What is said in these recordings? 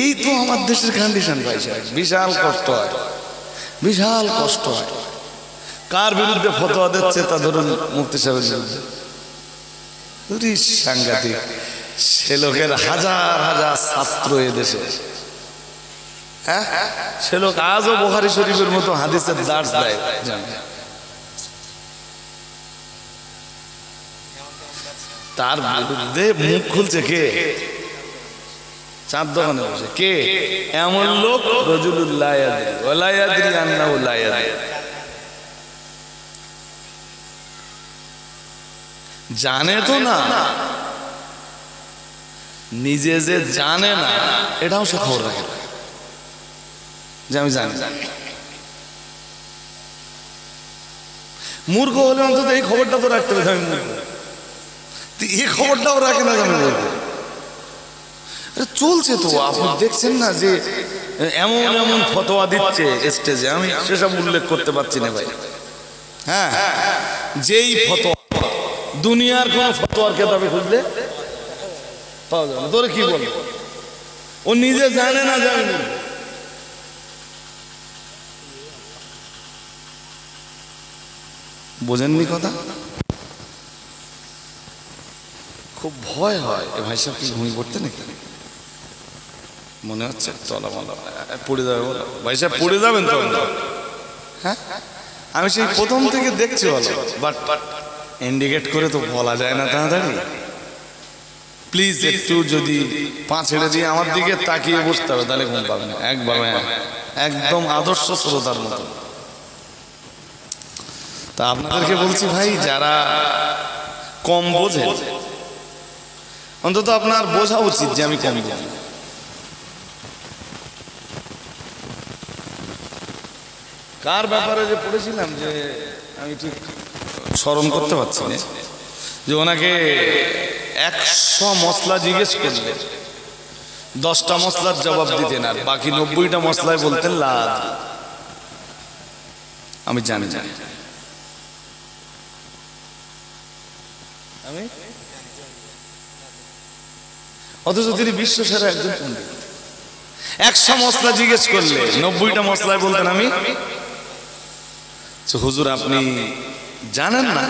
এই তো আমার দেশের কন্ডিশন ভাই সাহেব, বিশাল কষ্ট হয়, বিশাল কষ্ট হয়। কার বিরুদ্ধে ফতোয়া দিচ্ছে? তা ধরুন মুফতি সাহেবের বিরুদ্ধে। সাংঘাতিক। সে লোকের হাজার হাজার ছাত্র এদেশে, হ্যাঁ, সে লোক আজও বুখারী শরীফের মতো হাদিসের দার্স দেয়। তার বিরুদ্ধে মুখ খুলছে কে? চাঁদ দোকানে বসে কে? এমন লোক রাজুলুল লা ইয়াদরি ওয়া লা ইয়াদরি আন্নাহু লা ইয়াদরি, জানে তো না, নিজে যে জানে না এটাও সে খবর রাখে না যে আমি জানি। মূর্খ হলে অন্তত এই খবরটা তো রাখতে হবে আমি মূর্খ, এই খবরটাও রাখে না আমি মূর্খ। চলছে তো, আপনি দেখছেন না যে এমন এমন ফতোয়া দিচ্ছে স্টেজে, আমি সেসব উল্লেখ করতে পারছি না ভাই। হ্যাঁ, যেই ফতোয়া দুনিয়ার কোন ফতোয়ার কেতাবে খুঁজলে পাওয়া যাবে না। তোরে কি বল, ও নিজে জানে না জানে না। বোঝেননি কথা? খুব ভয় হয়। এ ভাই সাহেব কি ঘুমিয়ে পড়তে নাকি? মনে হচ্ছে তলামালা পড়ে যাবে। বলো ভাই সাহেব পড়ে যাবেন তো? হ্যাঁ, আমি সেই প্রথম থেকে দেখছি বলো, বাট ইন্ডিকেট করে তো বলা যায় না তাড়াতাড়ি। প্লিজ একটু যদি পা ছেড়ে দিয়ে আমার দিকে তাকিয়ে বসতে হবে, তাহলে ঘুম পাবে না একভাবে, একদম আদর্শ শ্রোতার মতো। তা আপনাদেরকে বলছি ভাই, যারা কম বোঝে অন্তত আপনার বোঝা উচিত যে আমি কম বুঝি। কার ব্যাপারে যে পড়েছিলাম যে আমি ঠিক স্মরণ করতে পারছি না, যে ওনাকে 100 মশলা জিজ্ঞেস করলে 10টা মশলার জবাব দিতেন, আর বাকি 90টা মশলায় বলতেন লা। আমি জানি না, আমি অথচ তিনি বিশ্ব সেরা একজন পণ্ডিত। 100 মশলা জিজ্ঞেস করলে 90টা মশলায় বলতেন আমি। হুজুর আপনি জানেন না?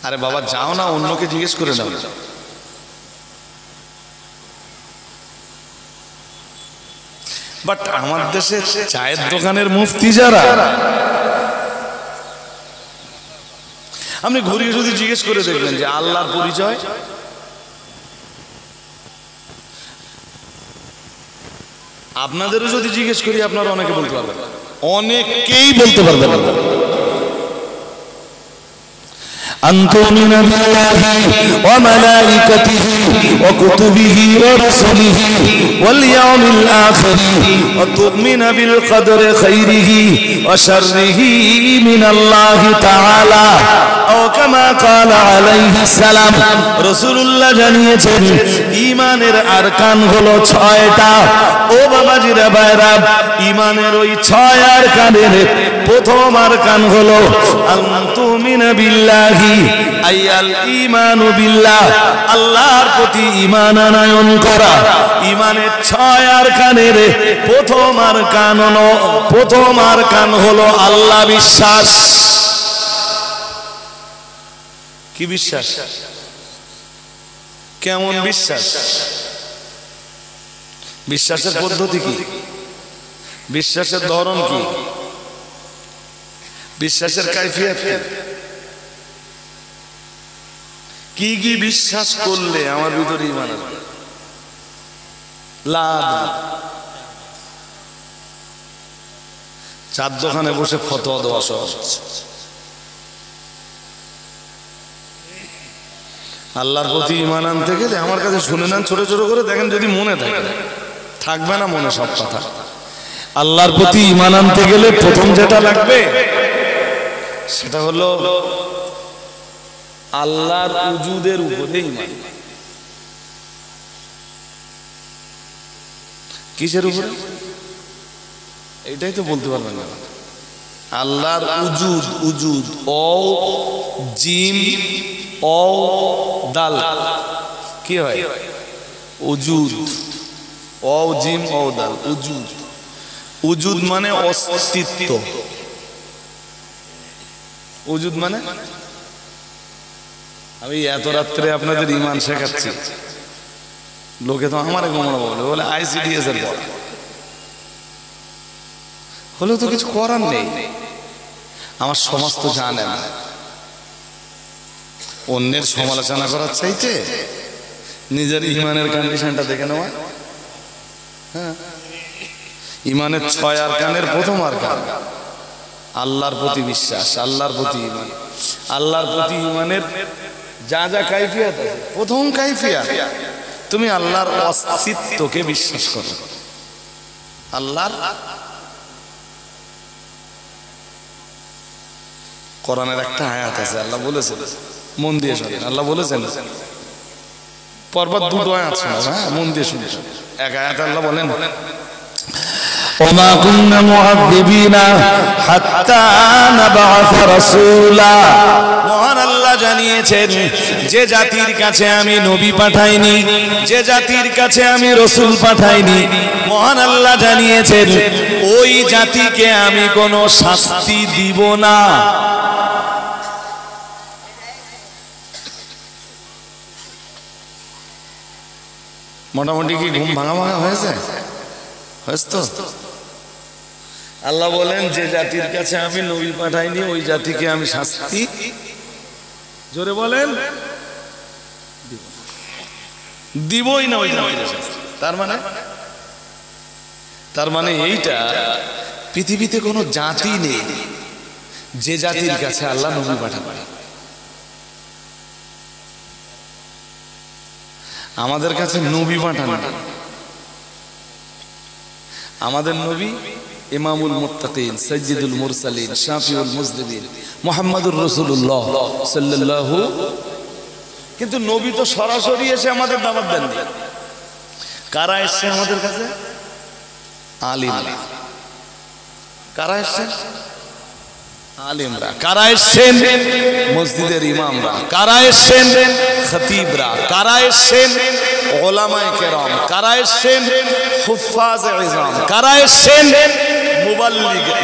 আরে বাবা যাও না, অন্যকে জিজ্ঞেস করে নাও। বাট আমার দেশে চায়ের দোকানের মুফতি যারা, আপনি ঘুরিয়ে যদি জিজ্ঞেস করে দেখবেন যে আল্লাহর পরিচয়, আপনাদেরও যদি জিজ্ঞেস করি আপনারা অনেকে বলতে পারবেন, অনেকেই বলতে পারবেন। আনতুমিনা বিল্লাহি ওয়া মালাইকাতিহি ওয়া কুতুবিহি ওয়া রাসূলিহি ওয়াল ইয়াউমিল আখির ওয়া তুমিনা বিল কদরি খাইরিহি ওয়া শাররিহি মিনাল্লাহি তাআলা ও কামা ক্বালা আলাইহিস সালাম। রাসূলুল্লাহ জানিয়েছেন ঈমানের আরকান হলো 6টা। ও বাবাজিরা ভাইরা, ঈমানের ওই 6 আরকানের প্রথম আরকান হলো আনতুমিনা বিল্লাহি আইয়াল ঈমানু বিল্লাহ, আল্লাহর প্রতি ঈমান আনয়ন করা। ঈমানের 6 আরকানের প্রথম আরকান হলো আল্লাহ বিশ্বাস। কি বিশ্বাস? কেমন বিশ্বাস? বিশ্বাসের পদ্ধতি কি? বিশ্বাসের ধরন কি? বিশ্বাসের কাইফিয়ত কি? কি বিশ্বাস করলে আমার ভিতরে ঈমান আসবে? লাভ। চার দোকানে বসে ফতোয়া দেওয়া সহজ। আল্লাহর প্রতি ঈমান আনতে গেলে আমার কাছে শুনে নেন, ছোট ছোট করে দেখেন, যদি মনে থাকে, থাকবে না মনে সব কথা। আল্লাহর প্রতি ঈমান আনতে গেলে প্রথম যেটা লাগবে সেটা হলো আল্লাহর উজুদের উপরে ঈমান। কিসের উপরে? এটাই তো বলতে পারবেন না। আল্লাহর উজুদ, উজুদ ও জিম ও দাল কি হয়? উজুদ, অজিম অদাল, উজুদ। উজুদ মানে অস্তিত্ব। উজুদ মানে, আমি এত রাত্রে আপনাদের ইমান শেখাচ্ছি, লোকে তো আমার গোমরা বলে ICDS এর পড়া হলেও তো কিছু করার নেই। আমার সমাজ তো জানে না। অন্যের সমালোচনা করার চাইতে নিজের ইমানের কন্ডিশনটা দেখে নেওয়া। হ্যাঁ, ইমানের 6 আরকানের প্রথম আরকান আল্লাহর প্রতি বিশ্বাস, আল্লাহর প্রতি ইমান। আল্লাহর প্রতি ইমানের যা যা কাইফিয়াত আছে, প্রথম কাইফিয়াত তুমি আল্লাহর অস্তিত্বকে বিশ্বাস করো। আল্লাহর কোরআনের একটা আয়াত আছে, আল্লাহ বলেছেন, মন দিয়ে শোনেন, আল্লাহ বলেছেন পরপর দুটো আয়াত শোনাবো, হ্যাঁ মন দিয়ে শুনে। এক আয়াত আল্লাহ বলেন وما كنا معذبين حتى نبعث رسولا। মহান আল্লাহ জানিয়েছেন, যে জাতির কাছে আমি নবী পাঠাইনি, যে জাতির কাছে আমি রসুল পাঠাইনি, মহান আল্লাহ জানিয়েছেন ওই জাতিকে আমি কোনো শাস্তি দিব না। মোটামুটি কি ঘুম ভাঙা ভাঙা হয়েছে? হয়েছে তো? আল্লাহ বলেন, যে জাতির কাছে আমি নবী পাঠাইনি ওই জাতিকে আমি শাস্তি, জোরে বলেন, দিবই না ওই জাতির শাস্তি। তার মানে এইটা, পৃথিবীতে কোনো জাতি নেই যে জাতির কাছে আল্লাহ নবী পাঠাবেন। আমাদের কাছে নবী পাঠান, আমাদের নবী ইমামুল মুত্তাকিন, সাইয়্যিদুল মুরসালিন, শাফিউল মুজনিবিন, মুহাম্মাদুর রাসূলুল্লাহ সাল্লাল্লাহু। কিন্তু নবী তো সরাসরি এসে আমাদের দাওয়াত দেননি। কারা এসেছে আমাদের কাছে? আলিমরা। কারা এসেছেন? আলিমরা। কারা এসেছেন? মসজিদের ইমামরা। কারা এসেছেন? খতিবরা। কারা এসেছেন? উলামায়ে কেরাম। কারা এসেছেন? হুফাজে ইজাম। কারা এসেছেন?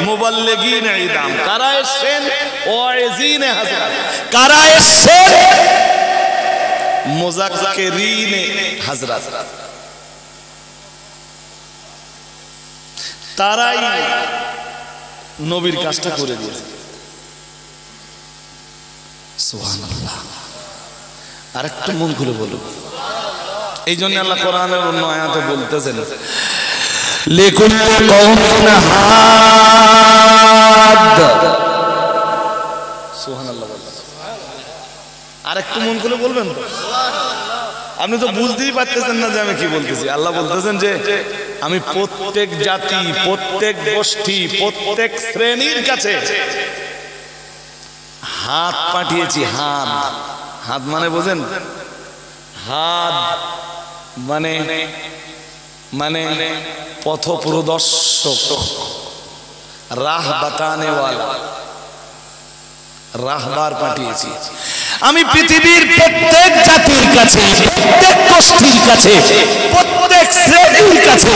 মুবাল্লিগিন ইদাম। কারা এসেছেন? ওয়াইজিনে হাজরাত। কারা এসেছেন? মুযাক্কিরিন হাজরাত। তারাই নবীর কাজটা করে দিয়েছে। সুবহানাল্লাহ। আরেকটু মন খুলে বলুন। এই জন্য আল্লাহ কোরআনের অন্য আয়াতে বলতেছেন, লিকুল্লি কওমিন হাদ। সুবহানাল্লাহ। আরেকটু মন খুলে বলবেন তো? আপনি তো বুঝতেই পারতেছেন না যে আমি কি বলতেছি। আল্লাহ বলতেছেন যে আমি প্রত্যেক জাতি, প্রত্যেক গোষ্ঠী, প্রত্যেক শ্রেণীর কাছে হাত পাঠিয়েছি। হাত, হাত মানে বোঝেন? হাত মানে মানে পথ প্রদর্শক, রাহ বাতানে ওয়ালা, রাহবার পাঠিয়েছি আমি পৃথিবীর প্রত্যেক জাতির কাছে, প্রত্যেক গোষ্ঠীর কাছে, প্রত্যেক শ্রেণীর কাছে,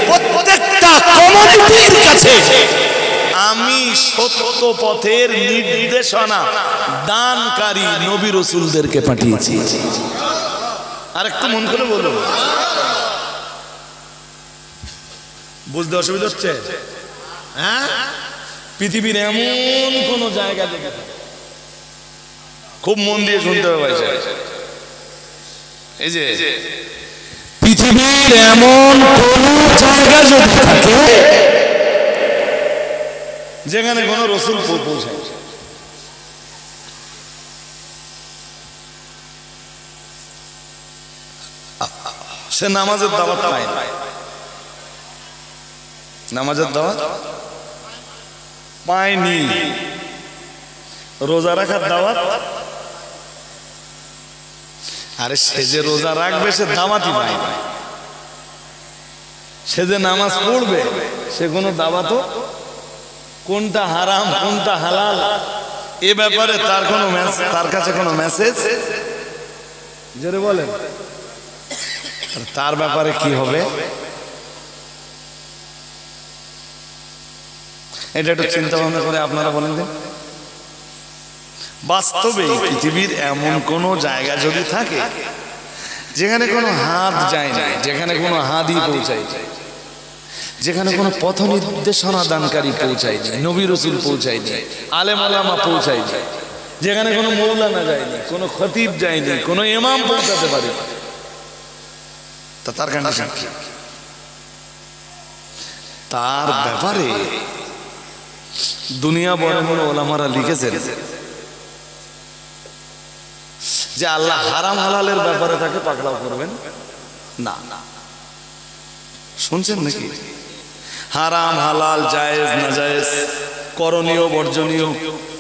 প্রত্যেকটা কমিউনিটির কাছে আমি সত্য পথের নির্দেশনা দানকারী নবী রাসূলদেরকে পাঠিয়েছি। আর একটু মন করে বলুন। বুঝতে অসুবিধা হচ্ছে? হ্যাঁ, পৃথিবীর এমন কোন জায়গা দেখে, খুব মন দিয়ে শুনতে হবে ভাই সাহেব, এই যে পৃথিবীর এমন কোন জায়গা যদি থাকে যেখানে কোন রাসূল পৌঁছায়, সে নামাজের দাওয়াত পায় না। নামাজের দাওয়াত পায়নি, রোজা রাখার দাওয়াত, আরে সে যে রোজা রাখবে সে দাওয়াতই পায় না। সে যে নামাজ পড়বে সে কোনো দাওয়াতও, কোনটা হারাম কোনটা হালাল এ ব্যাপারে তার কাছে কোনো মেসেজ, জোরে বলেন, তার ব্যাপারে কি হবে এটা একটু চিন্তা ভাবনা করে আপনারা বলেন দিন। বাস্তবে পৃথিবীর এমন কোন জায়গা যদি থাকে যেখানে কোনো হাত যায় না, যেখানে কোনো হাতই পৌঁছায় যায়, যেখানে কোনো পথ নির্দেশনা দানকারী পৌঁছায়নি, নবী রাসূল পৌঁছায়নি, আলেম ওলামা পৌঁছায়নি, যেখানে কোনো মৌলানা যায়নি, কোনো খতিব যায়নি, কোনো ইমাম পৌঁছাতে পারে, তা তার কন্ডিশন কি? তার ব্যাপারে দুনিয়া বড় বড় ওলামারা লিখেছেন যে আল্লাহ হারাম হালালের ব্যাপারে তাকে পাকড়াও করবেন না। শুনছেন নাকি? হারাম হালাল জায়েজ না জায়েজ, করণীয় বর্জনীয়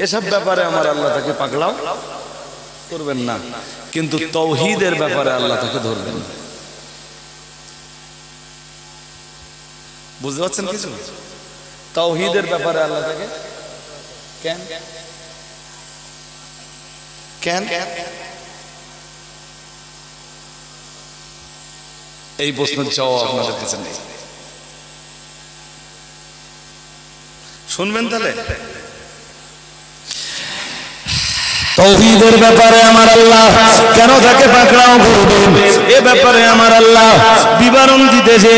এসব ব্যাপারে আমার আল্লাহ তাকে পাকড়াও করবেন না, কিন্তু তাওহীদের ব্যাপারে আল্লাহ তাকে ধরবেন। বুঝতে পারছেন কিছু? তাওহীদের ব্যাপারে আল্লাহ তাকে কেন কেন এই প্রশ্নের জবাব আপনাদের কাছে নেই। শুনবেন তাহলে? তাওহীদের ব্যাপারে আমার আল্লাহ কেন তাকে পাকড়াও করবেন, এ ব্যাপারে আমার আল্লাহ বিবরণ দিতেছে।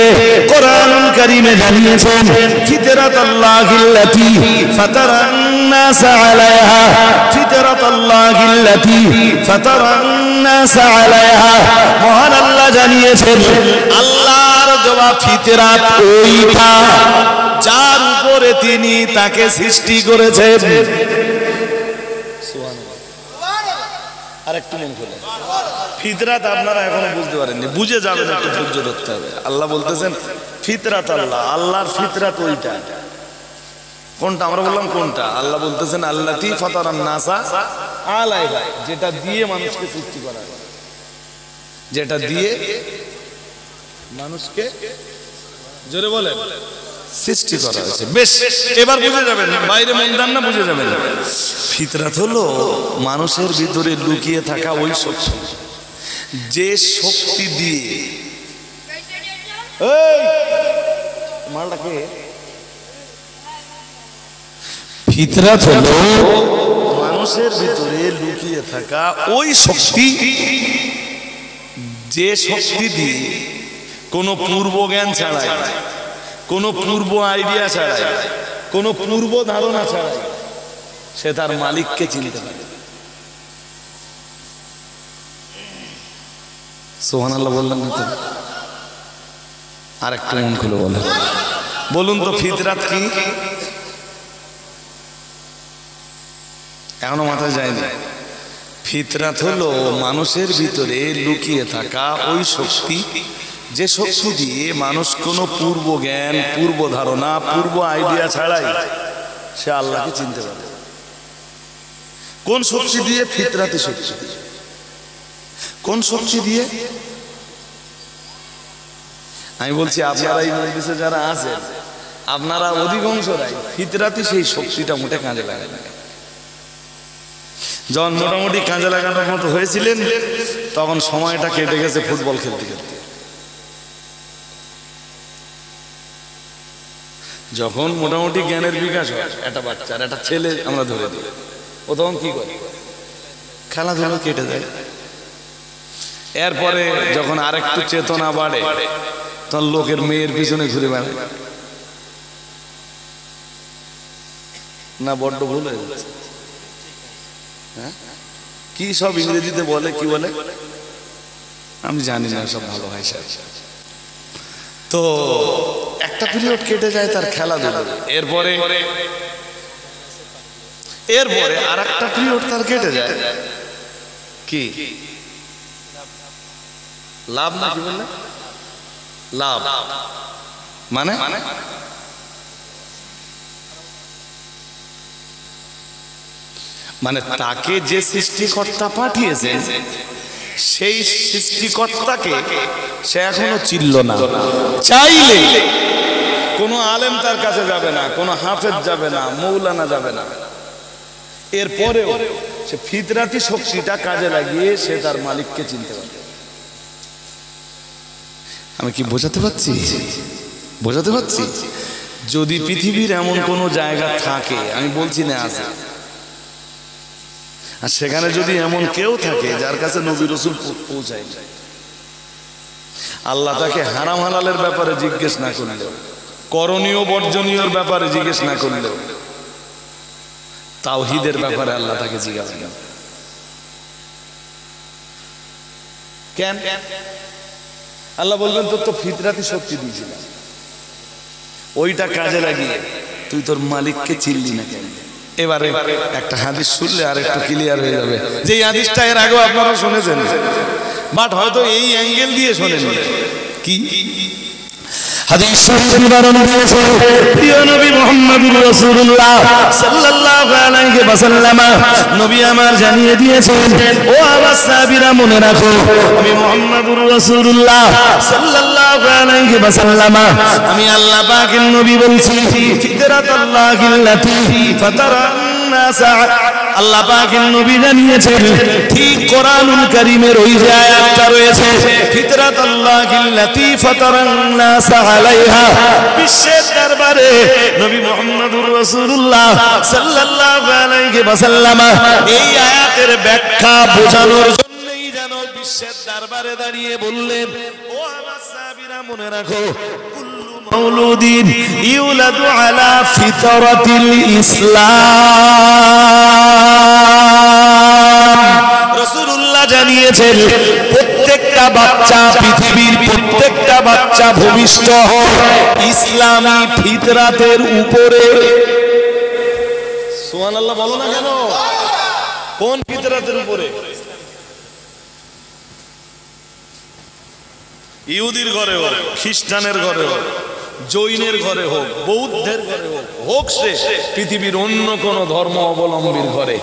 কোরআনুল কারীমে জানিয়েছেন ফিতরাতাল্লাহিল্লাতী ফাতারান নাস আলাইহা, ফিতরাতাল্লাহিল্লাতী ফাতারান নাস আলাইহা। মহান আল্লাহ জানিয়েছেন আল্লাহর দেওয়া ফিতরাত ওইটা যার উপরে তিনি তাকে সৃষ্টি করেছেন। আরেকটু মন খুলে, ফিতরাত আপনারা এখনো বুঝতে পারেননি, বুঝে যাবেন, একটু ধৈর্য ধরতে হবে। আল্লাহ বলতেছেন ফিতরাত আল্লাহ, আল্লাহর ফিতরাত ওইটা। কোনটা? আমরা বললাম কোনটা? আল্লাহ বলতেছেন আল্লাতী ফাতারান নাসা আলাইহা, যেটা দিয়ে মানুষকে সৃষ্টি করা হয়, যেটা দিয়ে মানুষকে জোরে বলেন সৃষ্টি করা হয়েছে। বেশ, এবার বুঝে যাবেন, বাইরে মন দেন না, বুঝে যাবেন। ফিতরাত হলো মানুষের ভিতরে লুকিয়ে থাকা ওই শক্তি, যে শক্তি দিয়ে মালটাকে ফিতরাত হলো মানুষের ভিতরে লুকিয়ে থাকা ওই শক্তি, যে শক্তি দিয়ে কোনো পূর্ব জ্ঞান ছাড়াই, কোনো পূর্ব আইডিয়া ছাড়াই, কোনো পূর্ব ধারণা ছাড়াই সে তার মালিককে চিনতে পারে। সুবহানাল্লাহ বললেন না তো? আর একটু মন খুলে বলেন, বলুন তো ফিতরাত কি? এখনো মাথায় যায়নি। ফিতরাত হলো মানুষের ভিতরে লুকিয়ে থাকা ওই শক্তি, যে শক্তি দিয়ে মানুষ কোনো পূর্ব জ্ঞান, পূর্ব ধারণা, পূর্ব আইডিয়া ছাড়াই সে আল্লাহকে চিনতে পারে। কোন শক্তি দিয়ে? ফিতরাতি শক্তি। কোন শক্তি দিয়ে? আমি বলছি আপনারা এই মজলিসে যারা আছেন, আপনারা অধিকাংশরাই ফিতরাতি সেই শক্তিটা মোটে কাজে লাগায় না। যখন মোটামুটি কাজে লাগানোর মতো হয়েছিলেন তখন সময়টা কেটে গেছে ফুটবল খেলতে খেলতে। যখন মোটামুটি জ্ঞানের বিকাশ হয় একটা বাচ্চার, একটা ছেলে আমরা ধরে দিই, ও তখন কি করে? খেলাধুলা কেটে যায়। এরপরে যখন আরেকটু চেতনা বাড়ে তখন লোকের মেয়ের পিছনে ঘুরে বেড়ায়। না বড্ড ভুল হয়ে যাচ্ছে? হ্যাঁ, কি সব ইংরেজিতে বলে, কি বলে আমি জানি না, সব ভালো হয় স্যার। তো একটা পিরিয়ড কেটে যায় তার খেলাধুলা, এরপরে আর একটা পিরিয়ড তার কেটে যায় কি লাভ, না কি বললে? লাভ মানে মানে তাকে যে সৃষ্টিকর্তা পাঠিয়েছেন সেই সৃষ্টিকর্তাকে সে এখনো চিনল না। চাইলে কোনো আলেম তার কাছে যাবে না, কোনো হাফেজ যাবে না, মৌলানা যাবে না, এরপরেও সে ফিতরাতি শক্তিটা কাজে লাগিয়ে সে তার মালিককে চিনতে পারে। আমি কি বোঝাতে পারছি? বোঝাতে পারছি? যদি পৃথিবীর এমন কোনো জায়গা থাকে, আমি বলছি না আছে, আর সেখানে যদি এমন কেউ থাকে যার কাছে নবী রাসূল পৌঁছায়, আল্লাহ তাকে হারাম হালালের ব্যাপারে জিজ্ঞেস না করলেও, করণীয় বর্জনীয়র ব্যাপারে জিজ্ঞেস না করলেও, তাওহীদের ব্যাপারে আল্লাহ তাকে জিজ্ঞাসা করেন। কেন? আল্লাহ বলবেন তোর তো ফিতরাতি শক্তি দিয়েছিলাম, ওইটা কাজে লাগিয়ে তুই তোর মালিককে চিনলি না কেন? এবারে একটা হাদিস শুনলে আর একটু ক্লিয়ার হয়ে যাবে, যে এই হাদিসটা এর আগেও আপনারা শুনেছেন, বাট হয়তো এই অ্যাঙ্গেল দিয়ে শোনেননি। কি হাদিস শরীফ নিবারণ দিয়েছে প্রিয় নবী মুহাম্মদুর রাসূলুল্লাহ সাল্লাল্লাহু আলাইহি ওয়াসাল্লাম, নবী আমার জানিয়ে দিয়েছেন, ও আমার সাহাবীরা মনে রাখো, আমি মুহাম্মদুর রাসূলুল্লাহ সাল্লাল্লাহু আলাইহি ওয়াসাল্লাম, আমি আল্লাহ পাকের নবী বলছি, ফিতরাতাল্লাহিল্লাতী ফাতারান নাস, আল্লাহ পাকের নবী জানিয়েছেন, ঠিক কোরআনুল কারীমের ওই যে আয়াতটা রয়েছে, ফিতরাতাল্লাহিল্লাতী ফাতারান নাস আলাইহা, বিশ্বের দরবারে নবী মুহাম্মদুর রাসূলুল্লাহ সাল্লাল্লাহু আলাইহি ওয়াসাল্লাম এই আয়াতের ব্যাখ্যা বোঝানোর জন্যই যেন বিশ্বের দরবারে দাঁড়িয়ে বললেন, ও আমার সাহাবীরা মনে রাখো, কুল্লু মাউলুদিন ইউলাদু আলা ফিতরাতিল ইসলাম। রাসূলুল্লাহ জানিয়েছেন, প্রত্যেকটা বাচ্চা, পৃথিবীর প্রত্যেকটা বাচ্চা ভূমিষ্ঠ হয় ইসলামী ফিতরাতের উপরে। সুবহানাল্লাহ বলো না কেন? কোন ফিতরাতের উপরে? ইহুদির ঘরে হোক, খ্রিস্টানের ঘরে হোক, জৈনের ঘরে হোক, বৌদ্ধের ঘরে হোক, হোক সে পৃথিবীর অন্য কোন ধর্ম অবলম্বীর ঘরে,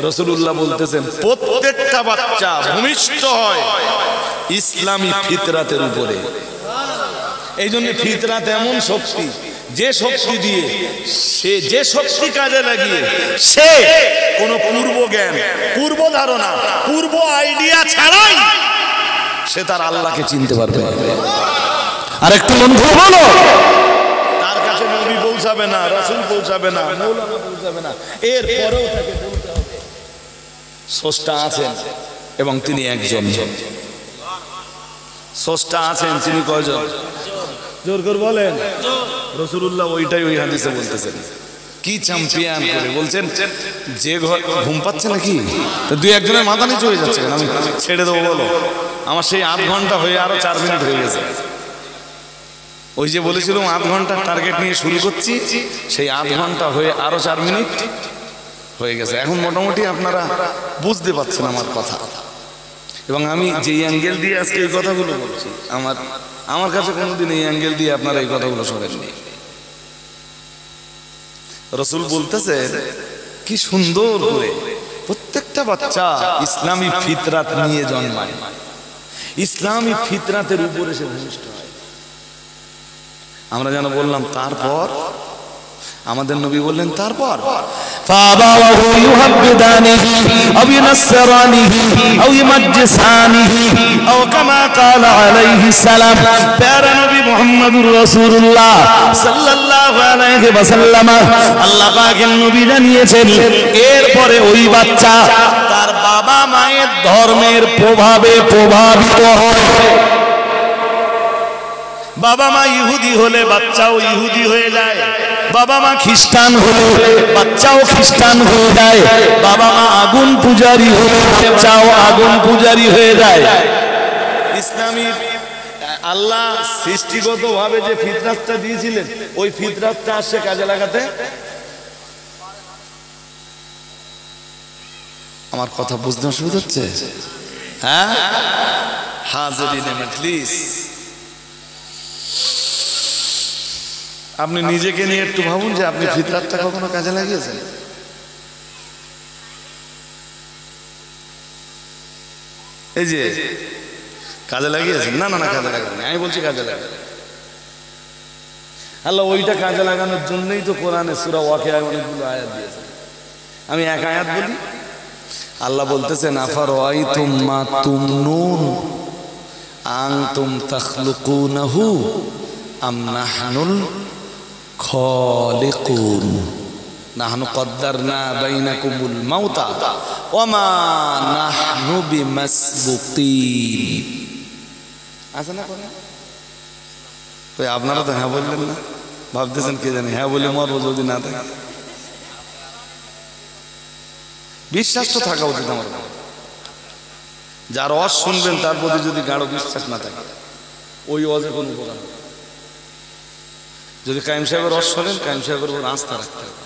রাসূলুল্লাহ বলতেছেন প্রত্যেকটা বাচ্চা ভূমিষ্ঠ হয় ইসলামী ফিতরাতের উপরে। এই জন্য ফিতরাত এমন শক্তি, যে শক্তি দিয়ে সে, যে শক্তি কাজে লাগিয়ে সে কোন পূর্ব জ্ঞান, পূর্ব ধারণা, পূর্ব আইডিয়া ছাড়াই সে তার আল্লাহকে চিনতে পারবে। আর একটু বন্ধু বলো, তার কাছে নবী পৌঁছাবে না, রাসূল পৌঁছাবে না, মাওলানা পৌঁছাবে না, এর পরেও তাকে বলতে হবে স্রষ্টা আছেন এবং তিনি একজন। স্রষ্টা আছেন, তিনি কয়জন? জোর করে বলেন। রাসূলুল্লাহ ওইটাই ওই হাদিসে বলতেছেন, কি চ্যাম্পিয়ন করে বলছেন, যে ঘুম পাচ্ছে নাকি, তো দুই একজনের মাথা নিচু হয়ে যাচ্ছে, আমি ছেড়ে দেবো বলো, আমার সেই 8 ঘন্টা হয়ে আরো 4 মিনিট হয়ে গেছে। ওই যে বলেছিলাম 8 ঘন্টার টার্গেট নিয়ে শুরু করছি, সেই 8 ঘন্টা হয়ে আরো 4 মিনিট হয়ে গেছে। এখন মোটামুটি আপনারা বুঝতে পারছেন আমার কথা, এবং আমি যেই অ্যাঙ্গেল দিয়ে আজকে এই কথাগুলো বলছি, আমার কাছে কোনোদিন এই অ্যাঙ্গেল দিয়ে আপনারা এই কথাগুলো শোনেননি। রাসূল বলতেছে কি সুন্দর করে, প্রত্যেকটা বাচ্চা ইসলামী ফিতরাত নিয়ে জন্মায়, ইসলামী ফিতরাতের উপরে সে ভূমিষ্ঠ হয়। আমরা যেন বললাম তারপর, আমাদের নবী বললেন তারপর ফাবাহু ইউহাব্বিদানিহি আও ইউনাসরানিহি আও ইউমাজ্জিসানিহি আও কামা ক্বালা আলাইহিস সালাম। প্যারা নবী মুহাম্মদুর রাসূলুল্লাহ সাল্লাল্লাহু আলাইহি ওয়াসাল্লাম, আল্লাহ পাকের নবী জানিয়েছেন, এরপরে ওই বাচ্চা তার বাবা মায়ের ধর্মের প্রভাবে প্রভাবিত হয়। বাবা মা ইহুদি হলে বাচ্চাও ইহুদি হয়ে যায়, বাবা মা খ্রিস্টান হলে বাচ্চাও খ্রিস্টান হয়ে যায়, বাবা মা আগুন পূজারী হলে বাচ্চাও আগুন পূজারী হয়ে যায়। ইসলামী আল্লাহ সৃষ্টিগতভাবে যে ফিতরাতটা দিয়েছিলেন, ওই ফিতরাতটা আসছে কাজে লাগাতে। আমার কথা বুঝতে অসুবিধা হচ্ছে? হ্যাঁ, হাজিরিন মজলিস, আপনি নিজেকে নিয়ে একটু ভাবুন যে আপনি ফিতরাতটা কখনো কাজে লাগিয়েছেন? এই যে কাজে লাগিয়েছেন? না না না, কাজে লাগান, আমি বলছি কাজে লাগান। আল্লাহ ওইটা কাজে লাগানোর জন্যই তো কোরআনে সূরা ওয়াকিয়ায় অনেকগুলো আয়াত দিয়েছেন। আমি এক আয়াত বলি, আল্লাহ বলতেছেন আফারাআইতুম মা তুমনুন, আনতুম তাখলুকুনাহু আম নাহনুল খালিকুন নাহনু কদ্দারনা বাইনাকুমুল মাউতা ওয়া মা নাহনু বিমাসবুকিন। আছে না কথা? ওই আপনারা তো হ্যাঁ বললেন না, ভাবতেছেন কে জানি হ্যাঁ বলে মরবো যদি না থাকে। বিশ্বাস তো থাকা উচিত আমার। যার অজ শুনবেন তার প্রতি যদি গাঢ় বিশ্বাস না থাকে, ওই অজে কোনো উপকার হবে। যদি কায়েম সাহেবের অজ শোনেন, কায়েম সাহেবের উপর আস্থা রাখতে হবে।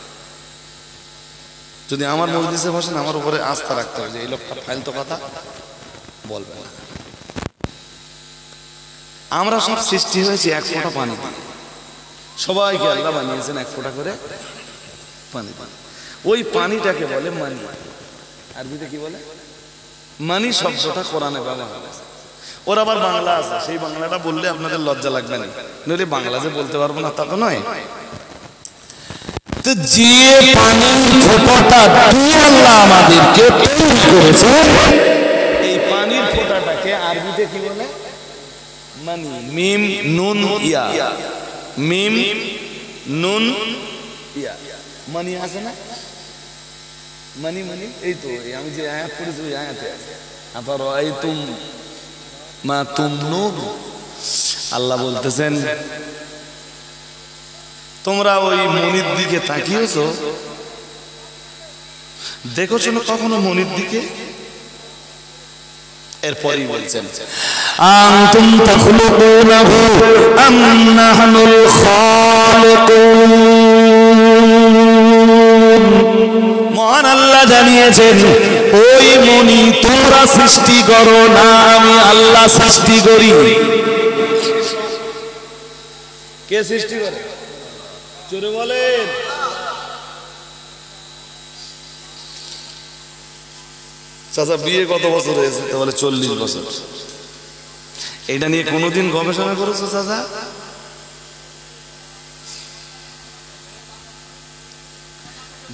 যদি আমার মজলিসে বসেন, আমার উপরে আস্থা রাখতে হবে যে এই লোকটা ফালতু কথা বলবে না। আমরা সব সৃষ্টি হয়েছি এক ফোঁটা পানি দিয়ে। সবাইকে আল্লাহ বানিয়েছেন এক ফোঁটা করে পানি দিয়ে। ওই পানিটাকে বলে মানি। আরবিতে কি বলে? মানি শব্দটা কোরআনে ব্যবহার হয়েছে। ওর আবার বাংলা আছে, সেই বাংলাটা বললে আপনাদের লজ্জা লাগবে না, নইলে বাংলা যে বলতে পারবো না তা তো নয়। তো যে পানির ফোঁটাটা দিয়ে আল্লাহ আমাদেরকে তৈরি করেছে, এই পানির ফোঁটাটাকে আরবিতে কি বলে? মানি। মিম নুন ইয়া, মিম নুন ইয়া, মানি আছে না? মানি মানি এই তো আমি যে আয়াত পড়েছি ওই আয়াতে আছে। আফারাআইতুম মা তুমনুন, আল্লাহ বলতেছেন তোমরা ওই মনির দিকে তাকিয়েছো, দেখেছো না কখনো মনির দিকে? এরপরই বলছেন আনতুম তাখলুকুনাহু আম নাহনুল খালিকুন। মহান আল্লাহ জানিয়েছেন ওই মনি তোমরা সৃষ্টি করো না, আমি আল্লাহ সৃষ্টি করি। কে সৃষ্টি করে? জোরে বলেন। চাচা বিয়ে কত বছর হয়েছে? তো বলে 40 বছর। এটা নিয়ে কোনোদিন গবেষণা করেছো চাচা?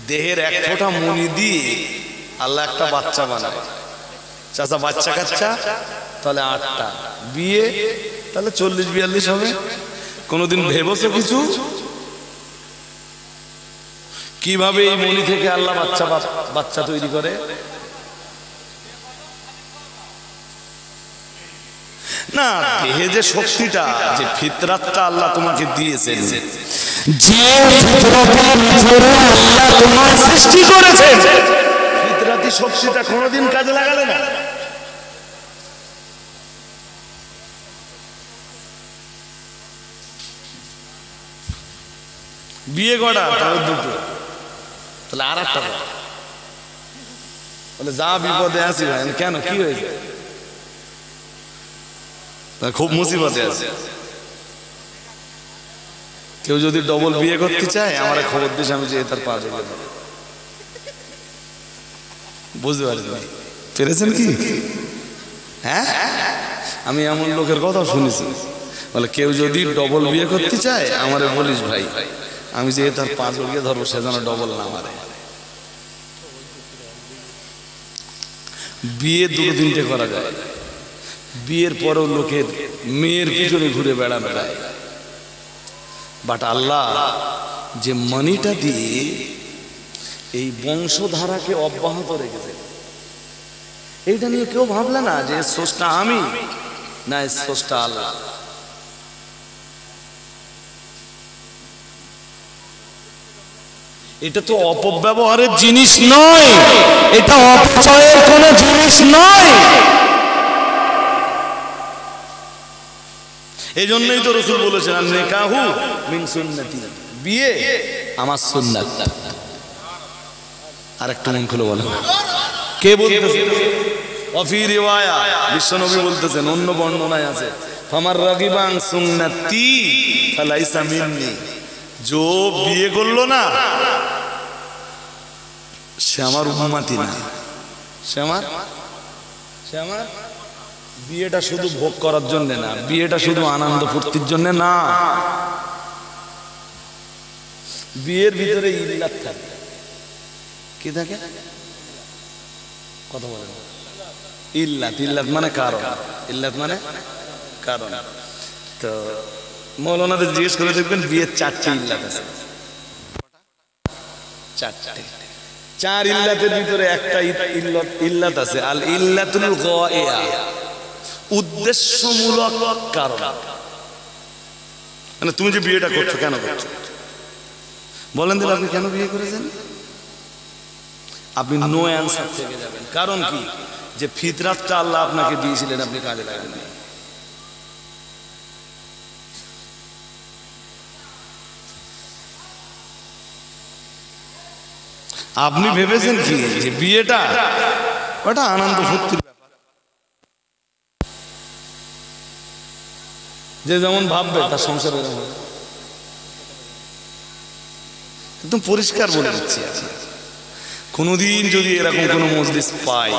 দেহের এক ফোঁটা মনি দিয়ে আল্লাহ একটা বাচ্চা বানায়। চাচা বাচ্চা কাচ্চা তাহলে 8টা, বিয়ে তাহলে 40-42 হবে। কোনোদিন ভেবেছো কিছু কিভাবে এই মনি থেকে আল্লাহ বাচ্চা তৈরি করে? না, দেহে যে শক্তিটা, যে ফিতরাতটা আল্লাহ তোমাকে দিয়েছেন, যে ফিতরাতের ভিতরে আল্লাহ তোমার সৃষ্টি করেছেন, ফিতরাতি শক্তিটা কোনোদিন কাজে লাগালে না। বিয়ে করা তাহলে 2টো, তাহলে আর একটা বলে যা বিপদে আছি ভাই। কেন, কি হয়েছে? খুব মুসিবতে আছে। কেউ যদি ডবল বিয়ে করতে চায় আমার খবর দিস, আমি যে তার 5 হবে। বুঝতে পারছেন? পেরেছেন কি? হ্যাঁ, আমি এমন লোকের কথা শুনেছি, বলে কেউ যদি ডবল বিয়ে করতে চায় আমারে বলিস ভাই, আমি যে তার 5 গিয়ে ধরবো, সে যেন ডবল না মারে। বিয়ে 2-3টে করা যায়, বিয়ের পরেও লোকের মেয়ের পিছনে ঘুরে বেড়ানো যায়। বাট আল্লাহ যে মানিটা দিয়ে এই বংশধারাকে অব্যাহত রেখেছে, এইটা নিয়ে কেউ ভাবলে না যে স্রষ্টা আমি না স্রষ্টা আল্লাহ। এটা তো অপব্যবহারের জিনিস নয়, এটা অপচয়ের কোনো জিনিস নয়। এই জন্যই তো রাসূল বলেছেন নিকাহু মিন সুন্নতি, বিয়ে আমার সুন্নাত। আরেকটু মন খুলে বলেন, কে বলতেছেন? ওয়াফি রিওয়ায়া, বিশ্বনবী বলতেছেন, অন্য বর্ণনায় আছে ফামার রাগিবান সুন্নতি ফালাইসা মিন্নি, जो বিয়ে করলো না সে আমার উম্মতি না। সে আমার বিয়েটা শুধু ভোগ করার জন্য না, বিয়েটা শুধু আনন্দ ফুর্তির জন্য না। বিয়ের ভিতরে ইল্লাত থাকে। কি থাকে? কথা বলেন। ইল্লাত, ইল্লাত মানে কারণ, ইল্লাত মানে কারণ তো মৌলানাদের জিজ্ঞেস করে দেখবেন বিয়ের 4টি ইল্লাত আছে। চার ইল্লাতের ভিতরে একটা ইল্লাত আছে আল ইল্লাতুল গায়িয়া, উদ্দেশ্যমূলক কারণ। মানে তুমি যে বিয়েটা করছো কেন করছো বলেন দিলে আপনি কেন বিয়ে করেছেন, আপনি নো অ্যান্সার থেকে যাবেন। কারণ কি, যে ফিতরাতটা আল্লাহ আপনাকে দিয়েছিলেন আপনি কাজে লাগান নাই। আপনি ভেবেছেন কি যে বিয়েটা ওটা আনন্দ ফুর্তির ব্যাপার, যে যেমন ভাববে তার সংসারে একদম পরিষ্কার বলে দিচ্ছি। কোনোদিন যদি এরকম কোনো মজলিস পাই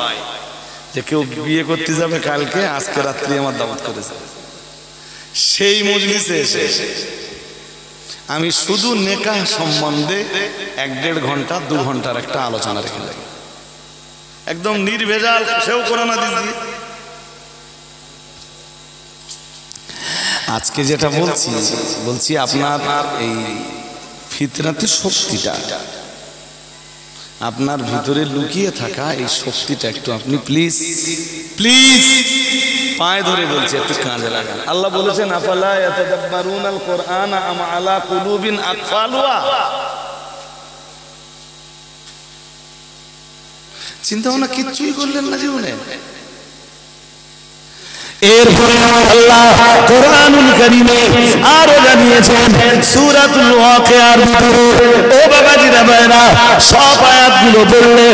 যে কেউ বিয়ে করতে যাবে কালকে, আজকে রাত্রি আমার দাওয়াত করেছে, সেই মজলিসে এসে আমি শুধু নেকাহ সম্বন্ধে 1-1.5 ঘন্টা 2 ঘন্টার একটা আলোচনা রেখে যাই, একদম নির্ভেজাল, সেও কোরআন হাদিস দিয়ে। আজকে যেটা বলছি আপনার এই ফিতরাতি শক্তিটা, আপনার ভিতরে লুকিয়ে থাকা এই শক্তিটা একটু আপনি প্লিজ পায়ে ধরে বলছি একটু কাজে লাগান। আল্লাহ বলেছেন আফালা ইয়াতাদাব্বারুনাল কুরআন আম আলা কুলুবিন আকফালুহা, চিন্তা ভাবনা কিচ্ছুই করলেন না জীবনে। এরপরে আল্লাহ কোরআনুল কারীমে আরো জানিয়েছেন সূরাতুল ওয়াকিয়ার ভিতরে, ও বাবাজিরা ভাইরা সব আয়াতগুলো বললে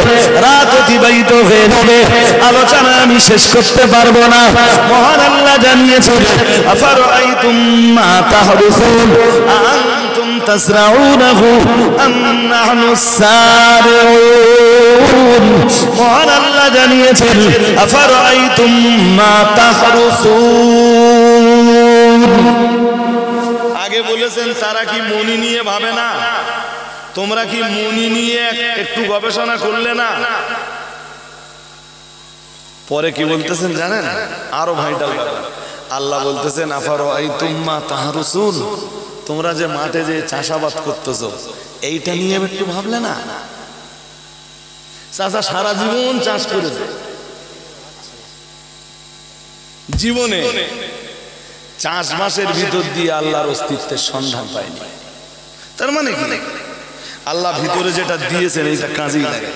রাত অতিবাহিত হয়ে যাবে, আলোচনা আমি শেষ করতে পারবো না। মহান আল্লাহ জানিয়েছেন আফারাআইতুম মা তাহরুসুন আনতুম তাসরাউনাহু আম নাহনুস সারিউন। মহান আল্লাহ জানিয়েছেন আফারাআইতুম মা তাহরুসুন। আগে বলেছেন তারা কি মনি নিয়ে ভাবে না, তোমরা কি মনি নিয়ে একটু গবেষণা করলে না। পরে কি বলতেছেন জানেন, আরো ভাইটাল ব্যাপার, আল্লাহ বলতেছেন আফারাআইতুম মা তাহরুসুন, তোমরা যে মাঠে যে চাষাবাদ করতেছো এইটা নিয়ে একটু ভাবলে না। চাষা সারা জীবন চাষ করেছে, জীবনে চাষবাসের ভিতর দিয়ে আল্লাহর অস্তিত্বের সন্ধান পায়নি। তার মানে কি, আল্লাহ ভিতরে যেটা দিয়েছেন এইটা কাজেই লাগে।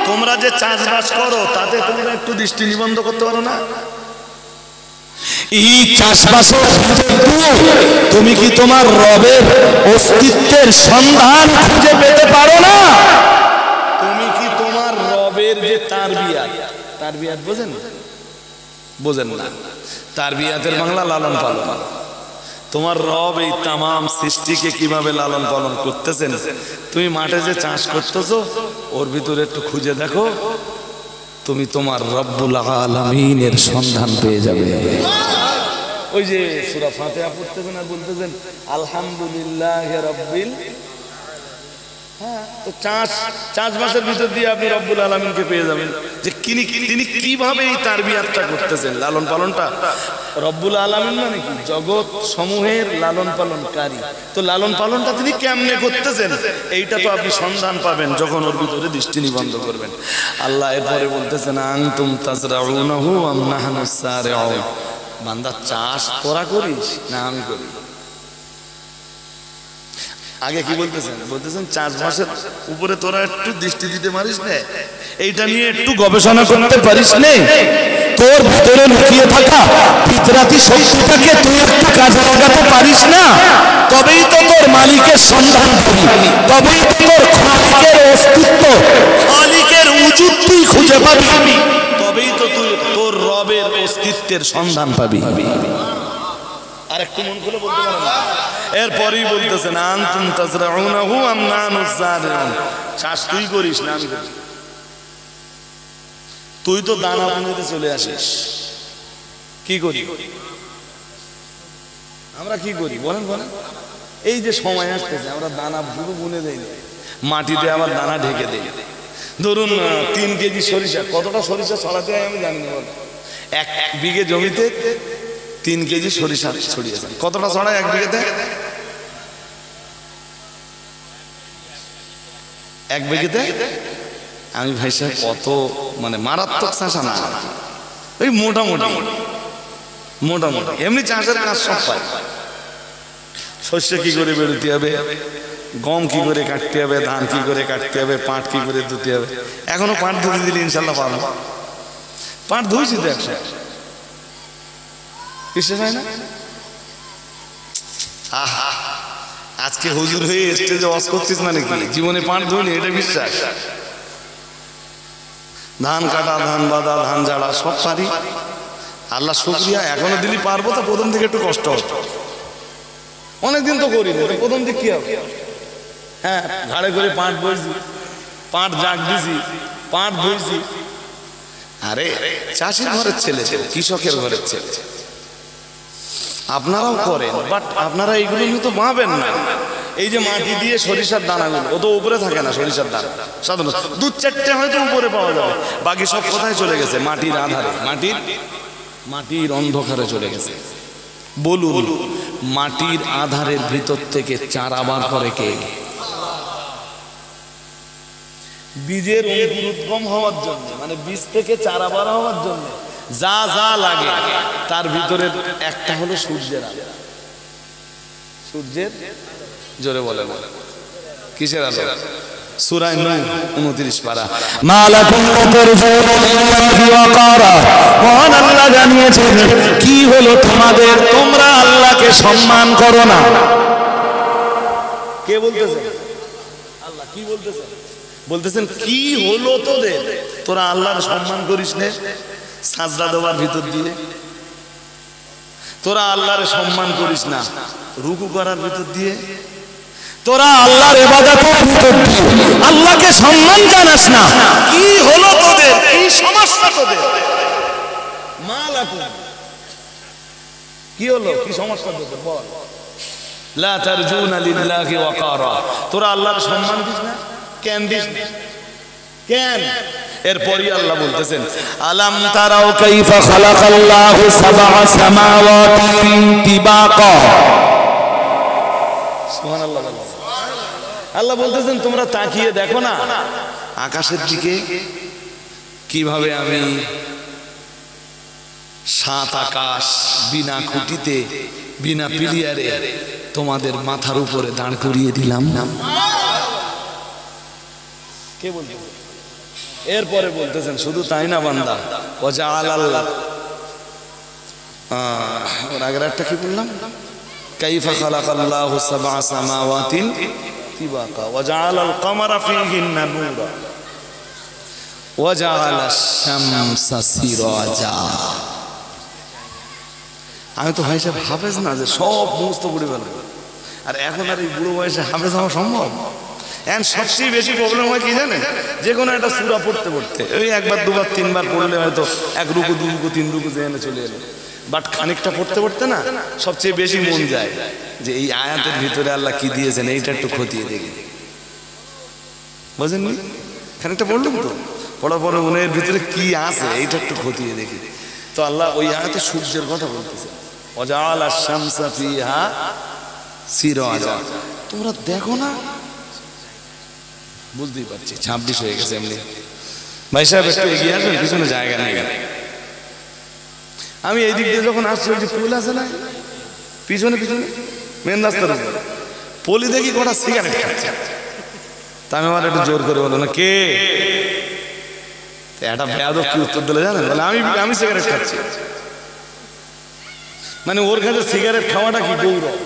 তোমরা যে চাষবাস করো তাতে তোমরা একটু দৃষ্টি নিবন্ধ করতে পারো না। এই চাষবাসের তুমি কি তোমার রবের অস্তিত্বের সন্ধান খুঁজে পেতে পারো না? তুমি কি তোমার রবের যে তারবিয়াত বোঝেন না? তারবিয়াতের বাংলা লালন পালন। তোমার রব এই তামাম সৃষ্টিকে কিভাবে লালন পালন করতেছেন, তুমি মাঠে যে চাষ করতেছো ওর ভিতরে একটু খুঁজে দেখো, তুমি তোমার রব্বুল আলামিনের সন্ধান পেয়ে যাবে। ওই যে সূরা ফাতিহা পড়তেছেন আর বলতেছেন আলহামদুলিল্লাহি রাব্বিল, হ্যাঁ, তো চাষবাসের ভিতর দিয়ে আপনি রব্বুল আলামিনকে পেয়ে যাবেন, যে তিনি কিভাবে এই তারবিয়াতটা করতেছেন, লালন পালনটা। রব্বুল আলামিন মানে কি, জগৎ সমূহের লালন পালনকারী। তো লালন পালনটা তিনি কেমনে করতেছেন এইটা তো আপনি সন্ধান পাবেন যখন ওর ভিতরে দৃষ্টি নিবন্ধ করবেন। আল্লাহ এরপরে বলতেছেন আনতুম তাজরাউনাহু আম নাহনুস সারিউন, বান্দা চাষ তোরা করিস না আমি করি। আগে কি বলতেছেন চাষবাসের উপরে তোরা একটু দৃষ্টি দিতে পারিস না, এইটা নিয়ে একটু গবেষণা করতে পারিস না, তোর ভিতরে লুকিয়ে থাকা ফিতরাতি শক্তিটাকে তুই একটু কাজে লাগাতে পারিস না, তবেই তো তোর মালিকের সন্ধান পাবি, তবেই তো তোর খালিকের অস্তিত্ব, খালিকের উজুদ তুই খুঁজে পাবি, তবেই তো তুই তোর রবের অস্তিত্বের সন্ধান পাবি। আর একটু মন খুলে বলতে পারো না। এরপরই বলতেছেন আনতুম তাজরাউনাহু আম নাহনুস সারিউন, চাষ তুই করিস না আমি করি। তুই তো দানা বুনতে চলে আসিস, কি করি আমরা, কি করি বলেন? এই যে সময় আসতেছে আমরা দানা শুধু বুনে দেই, মাটিতে আবার দানা ঢেকে দেই। ধরুন 3 কেজি সরিষা, কতটা সরিষা ছড়াতে হয় আমি জানি না, এক বিঘে জমিতে 3 কেজি সরিষা ছড়িয়েছেন, কতটা ছড়ায় 1 বিঘেতে? 1 বিঘেতে আমি ভাই সাহেব কত মানে মারাত্মক চাষা না, ওই মোটামুটি এমনি চাষের কাজ সব পাই। শস্য কি করে বেরোতে হবে, গম কি করে কাটতে হবে, ধান কি করে কাটতে হবে, পাট কি করে ধুতে হবে। এখনো পাট ধুতে দিলে ইনশাল্লাহ পাবো, পাট ধুইছি তো 100 বিশ্বাস হয় না? আহা, আজকে হুজুর হয়ে স্টেজে ওয়াজ করছিস মানে কি জীবনে পাট ধুইনি এটা বিশ্বাস? ধান কাটা, ধান বাঁধা, ধান ঝাড়া সব পারি, আল্লাহ শুকরিয়া। এখনো দিনই পারবো তো, প্রথম দিকে একটু কষ্ট হতো, অনেকদিন তো করিনি, প্রথম দিক কি হবে? হ্যাঁ, ঘাড়ে করে পাট বইছি, পাট জাগ দিছি, পাট ধুইছি। আরে চাষির ঘরের ছেলে, কৃষকের ঘরের ছেলে, আপনারাও করেন, বাট আপনারা এইগুলো নিয়ে তো ভাবেন না। এই যে মাটি দিয়ে সরিষার দানাগুলো, ও তো উপরে থাকে না, সরিষার দানা সাধারণত 2-4টে হয়তো উপরে পাওয়া যাবে, বাকি সব কোথায় চলে গেছে? মাটির আধারে, মাটির অন্ধকারে চলে গেছে। বলুন, মাটির আধারের ভিতর থেকে চারা বার করে কে? বীজের অঙ্কুরোদ্গম হওয়ার জন্য, মানে বীজ থেকে চারা বার হওয়ার জন্য যা যা লাগে তার ভিতরে একটা হলো সূর্যের আলো। সূর্যের, জোরে বলে না কিসের আলো? সূরা নূহ 29 পারা। মালাকুম তারজুনা লিল্লাহি ওয়াকারা, মহান আল্লাহ জানিয়েছেন কি হলো তোমাদের, তোমরা আল্লাহকে সম্মান করো না। কে বলতেছে? আল্লাহ। কি বলতেছে? বলতেছেন কি হলো তোদের, তোরা আল্লাহর সম্মান করিস না সাজদা দেওয়ার ভিতর দিয়ে, তোরা আল্লাহর সম্মান করিস না রুকু করার ভিতর দিয়ে, তোরা আল্লাহর ইবাদতের ভিতর দিয়ে আল্লাহকে সম্মান জানাস না। কি হলো তোদের, কি সমস্যা তোদের? মালাকুম, কি হলো, কি সমস্যা তোদের বল? লা তারজুনা লিল্লাহি ওয়াকারা, তোরা আল্লাহর সম্মান দিস না কেন? দিস না কেন? এরপরই আল্লাহ বলতেছেন আলাম তারাও কাইফা খালাকাল্লাহু সাবআ সামাওয়াতিন তিবাকা। সুবহানাল্লাহ। আল্লাহ বলতেছেন তোমরা তাকিয়ে দেখো না আকাশের দিকে, কিভাবে আমি 7 আকাশ বিনা খুঁটিতে, বিনা পিলিয়ারে তোমাদের মাথার উপরে দাঁড় করিয়ে দিলাম। কে বলতে? এরপরে বলতেছেন শুধু তাই না বান্দা, ওর আগের একটা কি বললাম? কাইফা খালাকাল্লাহু সাবআ সামাওয়াতিন তিবাকা ওয়া জাআলাল কামারা ফীহিন্না নূরা ওয়া জাআলাশ শামসা সিরাজা। আমি তো ভাই সাহেব হাফেজ না যে সব মুখস্থ করে ফেলবো, আর এখন আর এই বুড়ো বয়সে হাফেজ হওয়া সম্ভব? এখন সবচেয়ে বেশি প্রবলেম হয় কি জানেন? যে কোনো একটা সূরা পড়তে পড়তে ওই 1বার 2বার 3বার পড়লে হয়তো 1 রুকু 2 রুকু 3 রুকু যেখানে চলে এলো, বাট খানিকটা পড়তে পড়তে না সবচেয়ে বেশি মন যায় যে এই আয়াতের ভিতরে আল্লাহ কি দিয়েছেন এইটা একটু খতিয়ে দেখি। বুঝেননি? খানিকটা পড়লাম তো, পড়ার পরে মনের ভিতরে কি আছে এইটা একটু খতিয়ে দেখি। তো আল্লাহ ওই আয়াতে সূর্যের কথা বলতেছে, ওয়াজাআলাশ শামসা ফিহা সিরাজা। তোমরা দেখো না? বুঝতেই পারছি 26 হয়ে গেছে এমনি। ভাই সাহেব একটু এগিয়ে আসবেন, পিছনে জায়গা নেই। আমি এই দিক দিয়ে যখন আসছি, ওই যে পুল আছে না পিছনে পিছনে মেন রাস্তার উপরে, পলি দেখি কটা সিগারেট খাচ্ছে। তা আমি আমার একটু জোর করে বলো না কে, একটা বেয়াদব কি উত্তর দিলে জানেন? বলে আমি সিগারেট খাচ্ছি। মানে ওর কাছে সিগারেট খাওয়াটা কি গৌরব?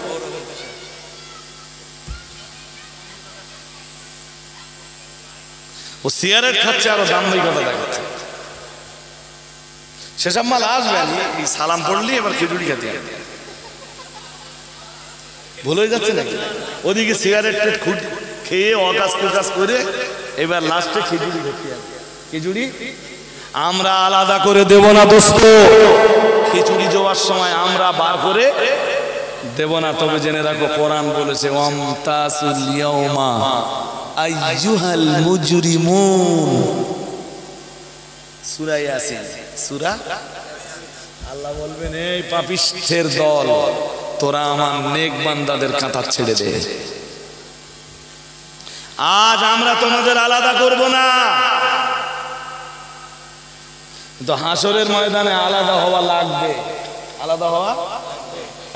ও সিগারেট খাচ্ছে আরো দাম্ভিকতা দেখাচ্ছে। সেসব মাল আসবে, সালাম পড়লি এবার খিচুড়ি খেতে হবে, ভুল হয়ে যাচ্ছে নাকি? ওদিকে সিগারেট খেয়ে অকাজ কুকাজ করে এবার লাস্টে খিচুড়ি খেতে হবে। খিচুড়ি আমরা আলাদা করে দেব না দোস্ত, খিচুড়ি দেওয়ার সময় আমরা বার করে দেব না, তবে জেনে রাখো কোরআন বলেছে ওয়ামতাসুল ইয়াউমা আইয়ুহাল মুজরিমুন। সূরা ইয়াসিন, সূরা। আল্লাহ বলবেন এই পাপিষ্ঠের দল, তোরা আমার নেক বান্দাদের কাঁটা ছেড়ে দে। আজ আমরা তোমাদের আলাদা করব না, কিন্তু হাসরের ময়দানে আলাদা হওয়া লাগবে। আলাদা হওয়া,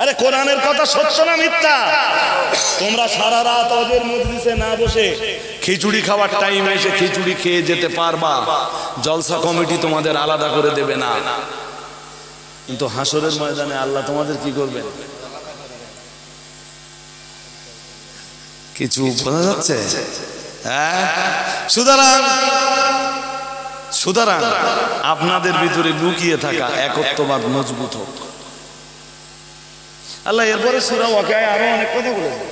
আরে কোরআনের কথা সত্য না মিথ্যা? তোমরা সারা রাত ওদের মজলিসে না বসে খিচুড়ি খাওয়ার টাইমে এসে খিচুড়ি খেয়ে যেতে পারবা, জলসা কমিটি তোমাদের আলাদা করে দেবে না। কিন্তু হাসরের ময়দানে আল্লাহ তোমাদের কি করবেন? কিছু বোঝা যাচ্ছে? হ্যাঁ, সুতরাং আপনাদের ভিতরে লুকিয়ে থাকা একত্ববাদ মজবুত হোক। আল্লাহ এরপরে সূরা ওয়াকিয়ায় আরো অনেক কথা বলেছে।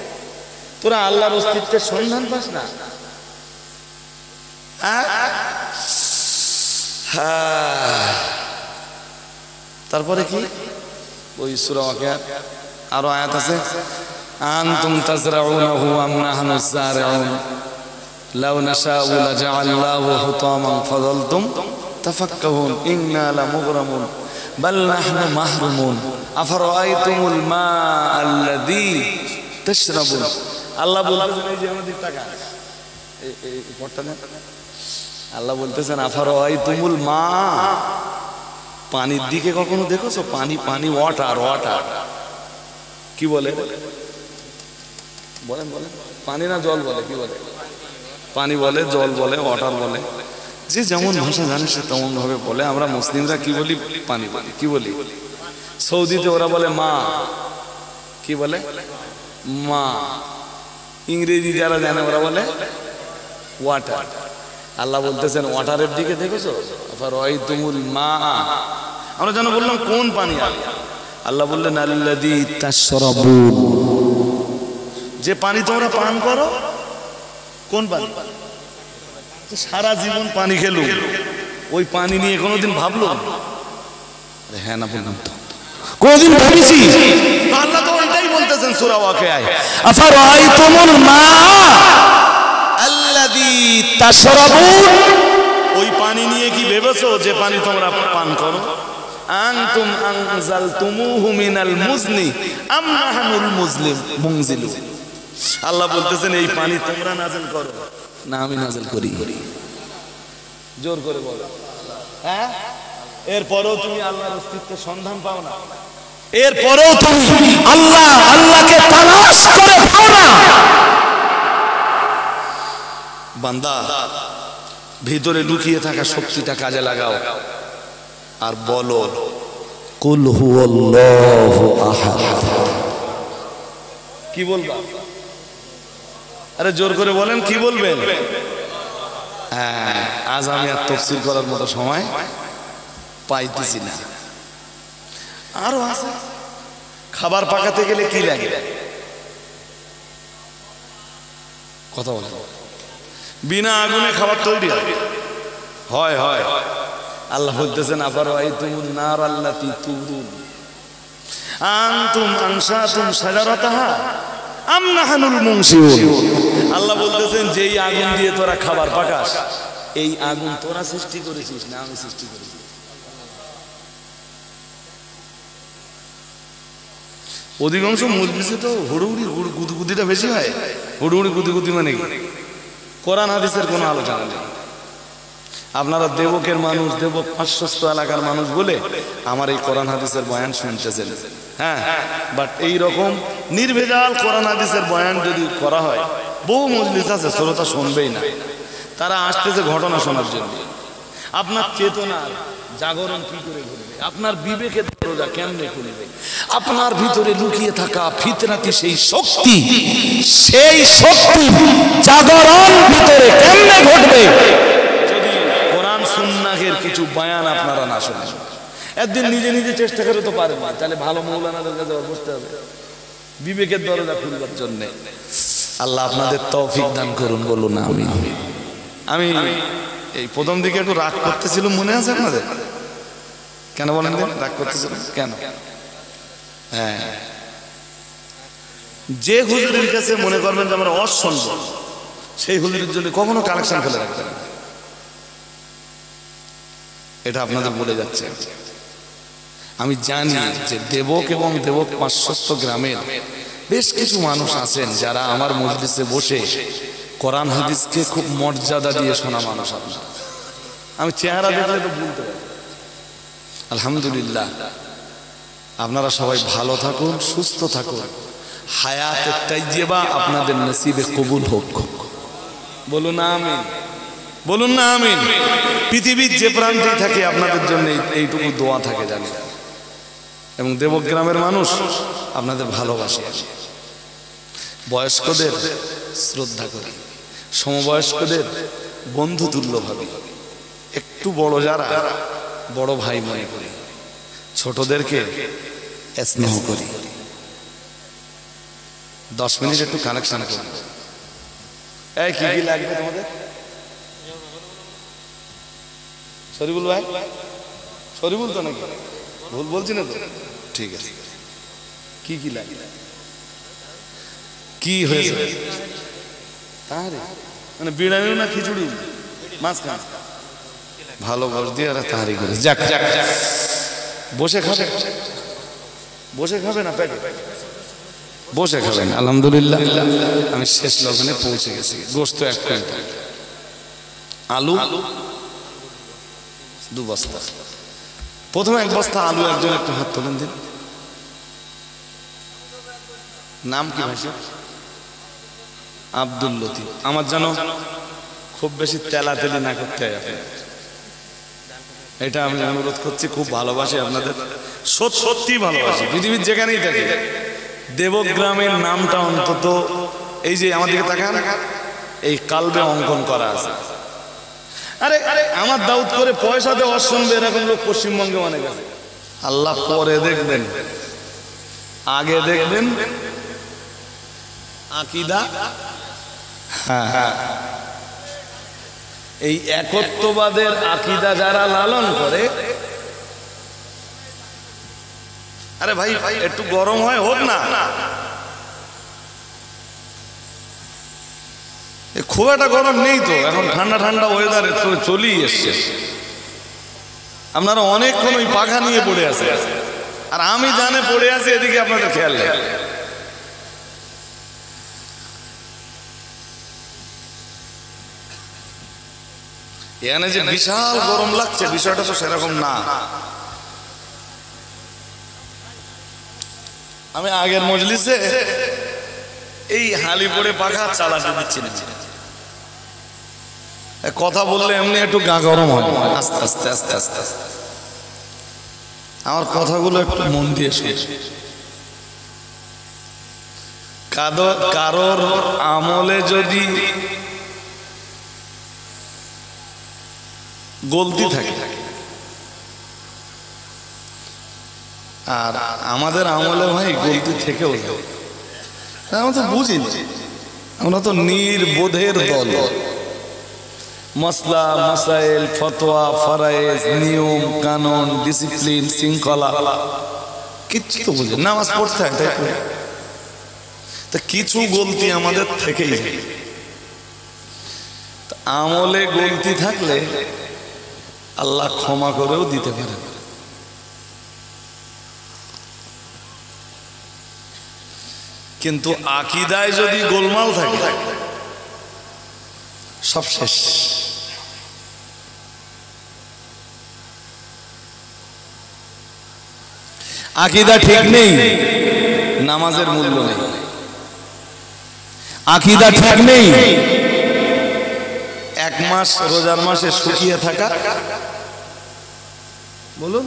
তোরা আল্লাহর অস্তিত্বের সন্ধান পাস না? তারপরে কি ওই সূরা ওয়াকিয়ার আরো আয়াত আছে, আনতুম তাজরাউনাহু আম নাহনু যারিউন লাউ নাশাউ লাজআলনাহু হুতামান ফাযালতুম তাফাক্কাহুন ইন্না লামুগরামুন বাল নাহনু মাহরুমুন আফারাআইতুমুল মা আল্লাযী তাশরাবুন। আল্লাহ বলতেছেন এই যে আমাদের টাকা এই পড়টা না, আল্লাহ বলতেছেন আফারাআইতুমুল মা, পানির দিকে কখনো দেখেছো? পানি পানি ওয়াটার ওয়াটার কি বলে? বলেন বলেন, পানি না জল বলে? কি বলে? পানি বলে, জল বলে, ওয়াটার বলে, যে যেমন ভাষা জানে সে তেমন ভাবে বলে। আমরা মুসলিমরা কি বলি? পানি বলি। কি বলি? সৌদিতে ওরা বলে মা। কি বলে? মা। ইংরেজি যারা জানে ওরা বলে ওয়াটার। আল্লাহ বলতেছেন ওয়াটারের দিকে দেখেছো? আফারাআইতুমুল মা, আমরা যেন বললাম কোন পানি? আল্লাহ বললেন আল্লাযী তাশরাবুন, যে পানি তোমরা পান করো। কোন পানি? সারা জীবন পানি খেলো, ওই পানি নিয়ে কোনোদিন ভাবলো? হ্যাঁ না বললাম তো, কোনদিন ভাবিছি? আল্লাহ তো ওইটাই বলতেছেন সূরা ওয়াকিয়ায়, আফারাআইতুমুল মা আল্লাযী তাশরাবুন, ওই পানি নিয়ে কি ভেবেছো যে পানি তোমরা পান করো? আনতুম আনজালতুমুহু মিনাল মুজনি আম নাহনুল মুনজিলুন। আল্লাহ বলতেছেন এই পানি তোমরা নাযিল করো না আমি নাযিল করি? জোর করে বলো। হ্যাঁ, এরপরেও তুমি আল্লাহর অস্তিত্বের সন্ধান পাও না? এরপরেও তুমি আল্লাহকে তালাশ করে পাও না? বান্দা, ভিতরে লুকিয়ে থাকা শক্তিটা কাজে লাগাও আর বলো কুল হুয়াল্লাহু আহাদ। কি বলবা? আরে জোর করে বলেন, কি বলবেন? হ্যাঁ, আজ আমি আর তাফসীর করার মতো সময় পাইতেছি না। আরো আছে, খাবার পাকাতে গেলে কি লাগে? কথা বলে, বিনা আগুনে খাবার তৈরি হয়? হয়। আল্লাহ বলতেছেন আফারাআইতুমুন নার আল্লাতী তুরুন আনতুম আনশাতুম শাজারাতাহা আম নাহনুল মুনশিউন। আল্লাহ বলতেছেন যেই আগুন দিয়ে তোরা খাবার পাকাস, এই আগুন তোরা সৃষ্টি করেছিস না আমি সৃষ্টি করেছি? অধিকাংশ মজলিসে তো হুড়ুহুড়ি গুদগুদিটা বেশি হয়। হুড়ুহুড়ি গুদগুদি মানে কি? কোরআন হাদিসের কোনো আলোচনা নেই। আপনারা দেবকের মানুষ, দেবক পার্শ্বস্থ এলাকার মানুষ বলে আমার এই কোরআন হাদিসের বয়ান শুনতেছেন। হ্যাঁ, বাট এই রকম নির্ভেজাল কোরআন হাদিসের বয়ান যদি করা হয়, বহু মজলিস আছে শ্রোতা শুনবেই না, তারা আসতেছে ঘটনা শোনার জন্য। আপনার চেতনার জাগরণ কি করে ঘটবে? আপনার বিবেকের দরজা কেমনে খুলবে? আপনার ভিতরে লুকিয়ে থাকা ফিতরাতি সেই শক্তি জাগরণ ভিতরে কেমনে ঘটবে যদি কোরআন সুন্নাহের কিছু বয়ান আপনারা না শোনেন? একদিন নিজে নিজে চেষ্টা করে তো পারেন না, তাহলে ভালো মৌলানাদের কাছে বসতে হবে বিবেকের দরজা খুলবার জন্য। আল্লাহ আপনাদের তৌফিক দান করুন, বলুন আমিন। আমি এই প্রথম দিকে একটু রাগ করতেছিল, মনে আছে আপনাদের? কেন বলেন রাগ করতেছিল কেন? হ্যাঁ, যে হুজুরের কাছে মনে করবেন যে আমরা অশুনব, সেই হুজুরের জন্য কখনো কালেকশন ফেলে রাখবেন না। এটা আপনাদের বলে যাচ্ছে। আমি জানি যে দেবক এবং দেবক পার্শ্বস্থ গ্রামের বেশ কিছু মানুষ আছেন যারা আমার মজলিসে বসে কোরআন হাদিসকে খুব মর্যাদা দিয়ে শোনা মানুষ। আপনারা, আমি চেহারা দেখলে তো বলতে পারি। আলহামদুলিল্লাহ, আপনারা সবাই ভালো থাকুন, সুস্থ থাকুন। হায়াত একটাই যেবা আপনাদের নসিবে কবুল হোক। বলুন না আমিন, বলুন না আমিন। পৃথিবীর যে প্রান্তেই থাকে আপনাদের জন্য এইটুকু দোয়া থাকে জানি। এবং দেবগ্রামের মানুষ আপনাদের ভালোবাসে। বয়স্কদের শ্রদ্ধা করি, সমবয়স্কদের বন্ধু তুল্য ভাবি, একটু বড় যারা বড় ভাই মনে করি, ছোটদেরকে স্নেহ করি। 10 মিনিট একটু কানেকশন করি। এই কি কি লাগবে তোমাদের? শরীফুল ভাই, শরীফুল তো নাকি? ভুল বলছি না তো? ঠিক আছে। কি কি লাগবে? কি হয়েছে? তাহলে মানে বিরিয়ানি না খিচুড়ি? মাছ খান ভালো বস দিয়ে আর তাহারি করে। যাক, বসে খাবে, বসে খাবে না প্যাকে? বসে খাবেন। আলহামদুলিল্লাহ, আমি শেষ লগ্নে পৌঁছে গেছি। গোশত 1 কুইন্টাল, আলু 2 বস্তা। প্রথমে 1 বস্তা আলু। একজন একটু হাত তোলেন দিন। নাম কি ভাই? আব্দুল লতিফ। আমার যেন খুব বেশি তেলাতেলি না করতে হয় আপনাদের, এটা আমি অনুরোধ করছি। খুব ভালোবাসি আপনাদের, সত্যি ভালোবাসি। পৃথিবীর যেখানেই থাকি দেবগ্রামের নামটা অন্তত এই যে আমার দিকে তাকান, এই কালবে অঙ্কন করা আছে। আরে আমার দাউদ করে পয়সা দেওয়া শুনবে এরকম লোক পশ্চিমবঙ্গে অনেক আছে। আল্লাহ পরে দেখবেন, আগে দেখবেন আকীদা। হ্যাঁ, এই একত্ববাদের আকীদা যারা লালন করে, আরে ভাই একটু গরম হয় হোক না, খুব একটা গরম নেই তো এখন, ঠান্ডা ঠান্ডা ওয়েদারে তো চলেই এসছে। আপনারা অনেকক্ষণ ওই পাখা নিয়ে পড়ে আছে, আর আমি জানে পড়ে আছি, এদিকে আপনাদের খেয়াল নেই। এখানে যে বিশাল গরম লাগছে বিষয়টা তো সেরকম না। আমি আগের মজলিসে এই হালি পড়ে পাখা চালাতে দিচ্ছি না, কথা বললে এমনি একটু গা গরম হয়। আস্তে আস্তে আস্তে আস্তে আস্তে আমার কথাগুলো একটু মন দিয়ে শুনে। কারোর আমলে যদি গলতি থাকে, আর আমাদের আমলে ভাই গলতি থেকেও যায়, আমরা তো বুঝিনি, আমরা তো নির্বোধের দল। মসলা মাসাইল, ফতোয়া, ফরায়েজ, নিয়ম কানুন, ডিসিপ্লিন, শৃঙ্খলা কিচ্ছু তো বুঝি। নামাজ পড়তে হয় তাই পড়ি, তা কিছু গলতি আমাদের থেকেই যায়। আমলে গলতি থাকলে আল্লাহ ক্ষমা করেও দিতে পারেন। কিন্তু আকীদায় যদি গোলমাল থাকে সব শেষ। আকীদা ঠিক নেই, নামাজের মূল্য নেই। আকীদা ঠিক নেই, 1 মাস রোজার মাসে শুকিয়ে থাকা। বলুন,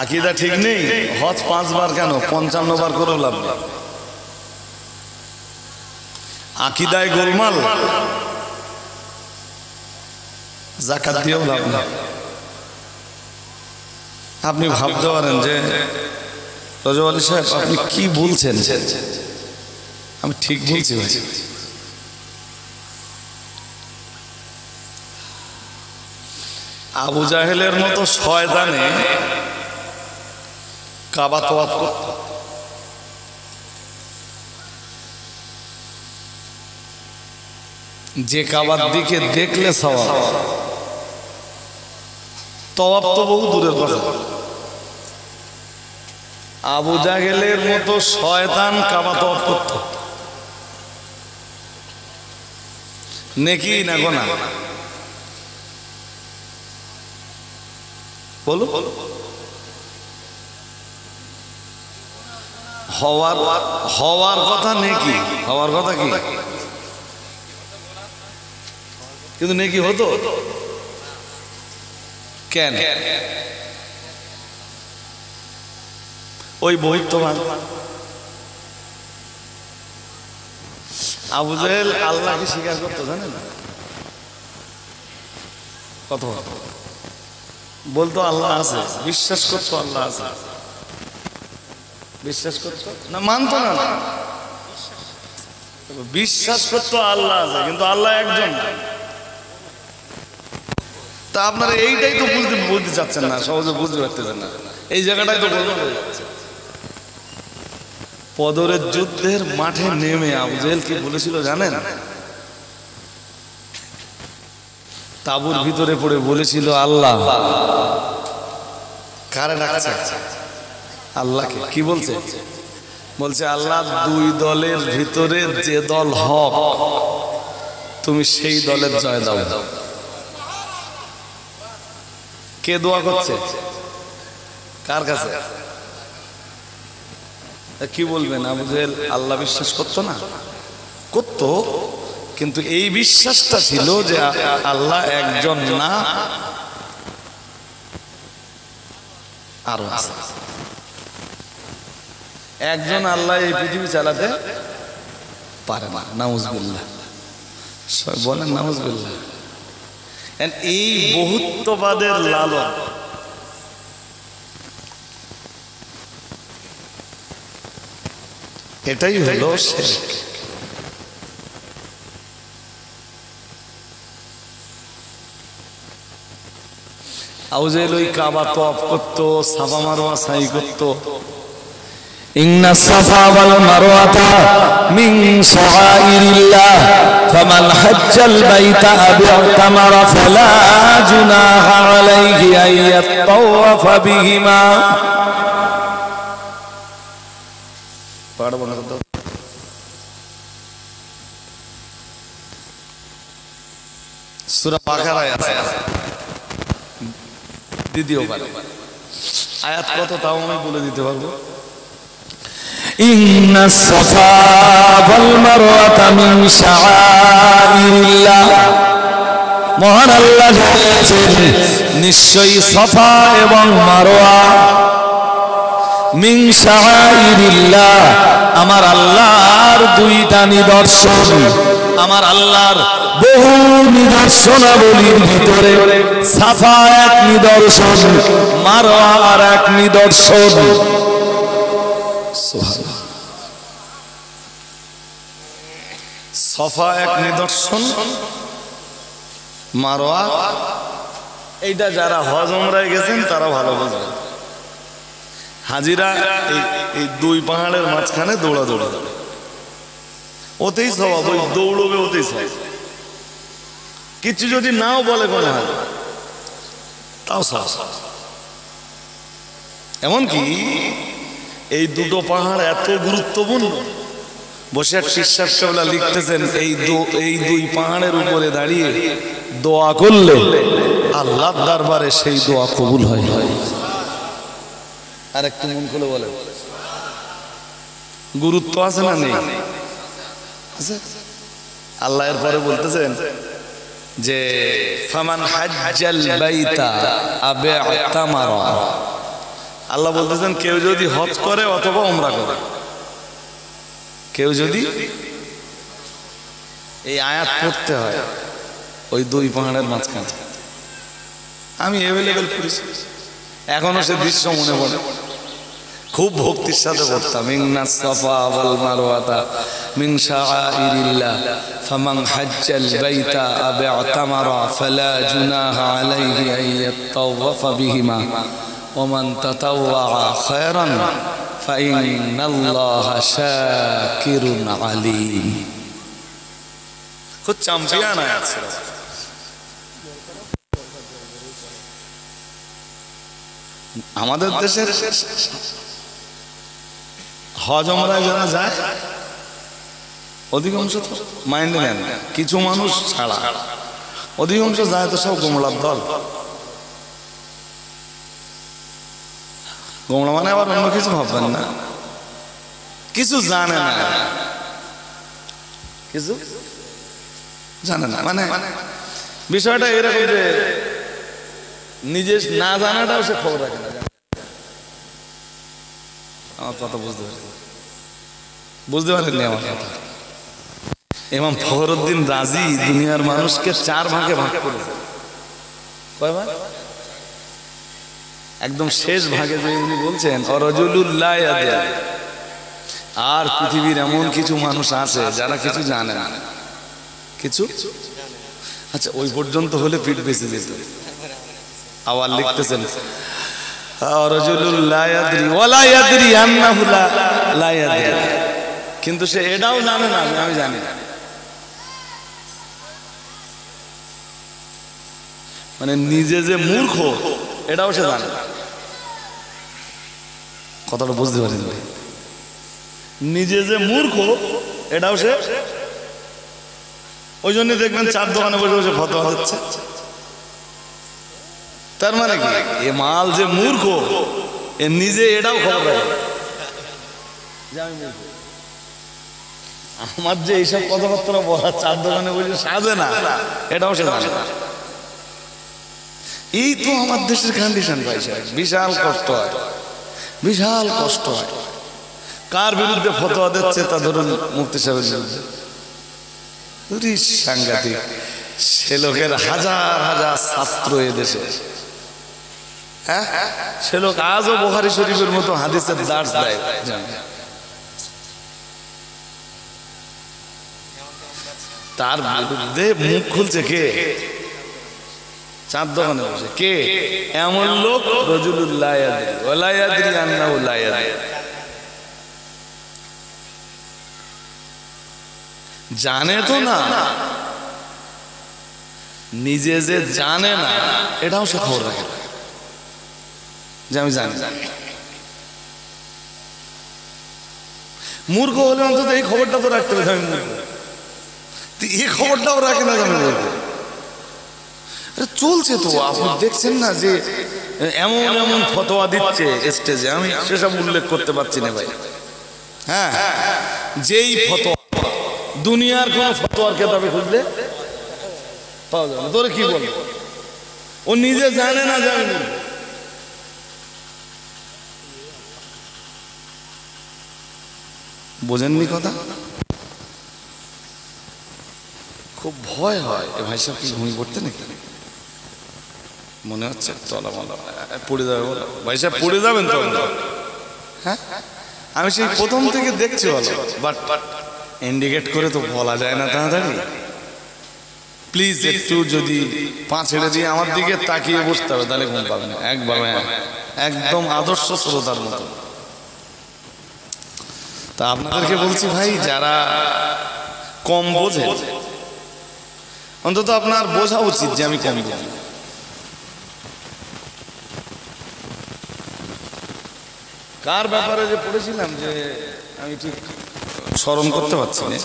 আকীদা ঠিক নেই, হজ 5 বার কেন 55 বার করেও লাভ নেই। আকীদায় গোলমাল, যাকাত দিয়েও লাভ নেই। আপনি ভাবতে পারেন যে রজব আলী সাহেব আপনি কি বলছেন? আমি ঠিক বলছি ভাই। আবু জাহেলের মতো শয়তানে কাবা তওয়াফ করত। যে কাবার দিকে দেখলে সওয়াব, তওয়াফ তো বহু দূরের কথা। আবু জাহেলের মতো শয়তান কাবা তওয়াফ করত, নেকি না গোনা? বলো। হওয়ার কথা নেকি, হওয়ার কথা কি? কিন্তু নেকি হতো কেন? ওই বহিত্তমান আবু জাহেল আল্লাহকে স্বীকার করতো, জানেন? কত বলতো আল্লাহ আছে, বিশ্বাস করতো আল্লাহ আছে, বিশ্বাস করতো না, মানতো না, বিশ্বাস করতো আল্লাহ আছে, কিন্তু আল্লাহ একজন। তা আপনারা এইটাই তো বুঝতে চাচ্ছেন না, সহজে বুঝতে পারতেছেন না। এই জায়গাটাই তো বলবো। বদরের যুদ্ধের মাঠে নেমে আবু জাহেল কি বলেছিল জানেন? তাঁবুর ভিতরে পড়ে বলেছিল, আল্লাহ কারে ডাকছে? আল্লাহকে। কি বলছে? বলছে, আল্লাহ দুই দলের ভিতরে যে দল হক তুমি সেই দলের জয় দাও। কে দোয়া করছে? কার কাছে? কি বলবেন? আবু জাহেল আল্লাহ বিশ্বাস করতো না? করতো, কিন্তু এই বিশ্বাসটা ছিল যে আল্লাহ একজন না, আরো আছে একজন। আল্লাহ এই পৃথিবী চালাতে পারে না, নাউজুবিল্লাহ। বলেন নাউজুবিল্লাহ। এই বহুত্ববাদের লালন, এটাই হলো শিরক। আবু জাহেল ওই কাবা তওয়াফ করতো, সাফা মারওয়া সাই করতো। ইন্না সাফা ওয়াল মারওয়াতা মিন শাআইরিল্লাহ ফামান হাজ্জাল বাইতা আও তামারা ফালা জুনাহা আলাইহি আন ইয়াতাওয়াফা বিহিমা। পড়ব না তো। সূরা বাকারা আছে দ্বিতীয়বার। আয়াত কত তাও আমি বলে দিতে পারবো। ইন্না সাফা ওয়াল মারওয়াতা মিন শাআইরিল্লাহ, মহান আল্লাহ বলেছেন নিশ্চয়ই সাফা এবং মারওয়া মিন শাআইরিল্লাহ, আমার আল্লাহর দুইটা নিদর্শন। আমার আল্লাহর বহু নিদর্শনাবলীর ভিতরে সাফা এক নিদর্শন, মারওয়া আর এক নিদর্শন। সাফা এক নিদর্শন, মারওয়া, এইটা যারা হজ উমরায় গেছেন তারা ভালো বুঝবেন। হাজিরা এই দুই পাহাড়ের মাঝখানে দৌড়াদৌড়ি, ওতেই স্বভাব, ওই দৌড়বে ওতেই স্বভাব। কিছু যদি নাও বলে কোনো হয় তাও স্বভাব। এমনকি এই দুটো পাহাড় এত গুরুত্বপূর্ণ, বসে এক বিশ্বাস কেবলা লিখতেছেন এই দুই পাহাড়ের উপরে দাঁড়িয়ে দোয়া করলে আল্লাহর দরবারে সেই দোয়া কবুল হয়। আর একটু মন খুলে বলে, গুরুত্ব আছে না নেই? আছে। আল্লাহ এর পরে বলতেছেন যে ফামান হাজ্জাল বাইতা আও তামারা, আল্লাহ বলতেছেন কেউ যদি হজ করে অথবা উমরা করে, কেউ যদি, এই আয়াত পড়তে হয় ওই দুই পাহাড়ের মাঝখানে। আমি অ্যাভেলেবেল করেছি, এখনো সে দৃশ্য মনে পড়ে, খুব ভক্তির সাথে পড়তাম। ইন্না সাফা ওয়াল মারওয়াতা মিন শাআইরিল্লাহ ফামান হাজ্জাল বাইতা আও তামারা ফালা জুনাহা আলাইহি আন ইয়াতাওয়াফা বিহিমা ওমান তাতাওয়া খায়রান ফাইন্নাল্লাহা শাকিরুন আলিম। খুব চ্যাম্পিয়ন আছে। আমাদের দেশের হজ ওমরায় যারা যায় অধিকাংশ তো মাইন্ডে নেন না, কিছু মানুষ ছাড়া অধিকাংশ যায় তো সব গোমলার দল। গোমলা মানে আবার অন্য কিছু ভাববেন না, কিছু জানে না, কিছু জানে না, মানে বিষয়টা এরকম যে নিজে না জানাটাও সে খবর রাখে না। আমার কথা বুঝতে পারেননি আমার কথা। ইমাম ফখরুদ্দিন রাজি দুনিয়ার মানুষকে 4 ভাগে ভাগ করেছে। কয় ভাগ? একদম শেষ ভাগে যে উনি বলছেন অরজুলুল্লাহ ইয়াদরি, আর পৃথিবীর এমন কিছু মানুষ আছে যারা কিছু জানে না, কিছু। আচ্ছা, ওই পর্যন্ত হলে পিঠ বেঁচে যেত। আবার লিখতেছেন অরজুলুল্লাহ ইয়াদরি ওয়ালা ইয়াদরি আন্নাহু লা ইয়াদরি, কিন্তু সে এটাও জানে না আমি জানি না। মানে নিজে যে মূর্খ এটাও সে জানে না। কথাটা বুঝতে পারেন? নিজে যে মূর্খ এটাও সে, ওই জন্য দেখবেন 4 দোকানে বসে বসে ফতোয়া দিচ্ছে। তার মানে কি এ মাল যে মূর্খ এ নিজে এটাও খবর রাখে যে আমি মূর্খ। আমার যে এইসব কথাবার্তা বলা 4 দোকানে বসে সাজে না, এটাও সে জানে না। এই তো আমার দেশের কন্ডিশন ভাই সাহেব। বিশাল কষ্ট হয়, বিশাল কষ্ট হয়। কার বিরুদ্ধে ফতোয়া দিচ্ছে? তা ধরুন মুফতি সাহেবের বিরুদ্ধে। সাংঘাতিক। সে লোকের হাজার হাজার ছাত্র এদেশে, হ্যাঁ, সে লোক আজও বুখারী শরীফের মতো হাদিসের দার্স দেয়। তার বিরুদ্ধে মুখ খুলছে কে? 4 দোকানে বসে কে? এমন লোক রজুলুল্লাহ ইয়াদরি ওয়ালা ইয়াদরি আন্নাহু লা ইয়াদরি। জানে তো না, নিজে যে জানে না এটাও সে খবর রাখে না যে আমি জানি। মূর্খ হলে অন্তত এই খবরটা তো রাখতে হবে আমি মূর্খ, এই খবরটাও রাখে না যে আমি মূর্খ। চলছে তো, আপনি দেখছেন না যে এমন এমন ফতোয়া দিচ্ছে স্টেজে, আমি সেসব উল্লেখ করতে পারছি না ভাই। হ্যাঁ, যেই ফতোয়া দুনিয়ার কোন ফতোয়ার কেতাবে খুঁজলে পাওয়া যাবে না। তোরে কি বল, ও নিজে জানে না যে আমি মূর্খ। বোঝেননি কথা? খুব ভয় হয়। এ ভাই সাহেব কি ঘুমিয়ে পড়তে নাকি? মনে হচ্ছে তলামালা পড়ে যাবে। বলো ভাই সাহেব পড়ে যাবেন তো? হ্যাঁ, আমি সেই প্রথম থেকে দেখছি বলো, বাট ইন্ডিকেট করে তো বলা যায় না তাড়াতাড়ি। প্লিজ একটু যদি 5 ছেড়ে দিয়ে আমার দিকে তাকিয়ে বসতে হবে, তাহলে ঘুম পাবে না একবার। একদম আদর্শ শ্রোতার মতো। তা আপনাদেরকে বলছি ভাই, যারা কম বোঝে অন্তত আপনার বোঝা উচিত যে আমি কম বুঝি। কার ব্যাপারে যে পড়েছিলাম যে আমি ঠিক স্মরণ করতে পারছি না,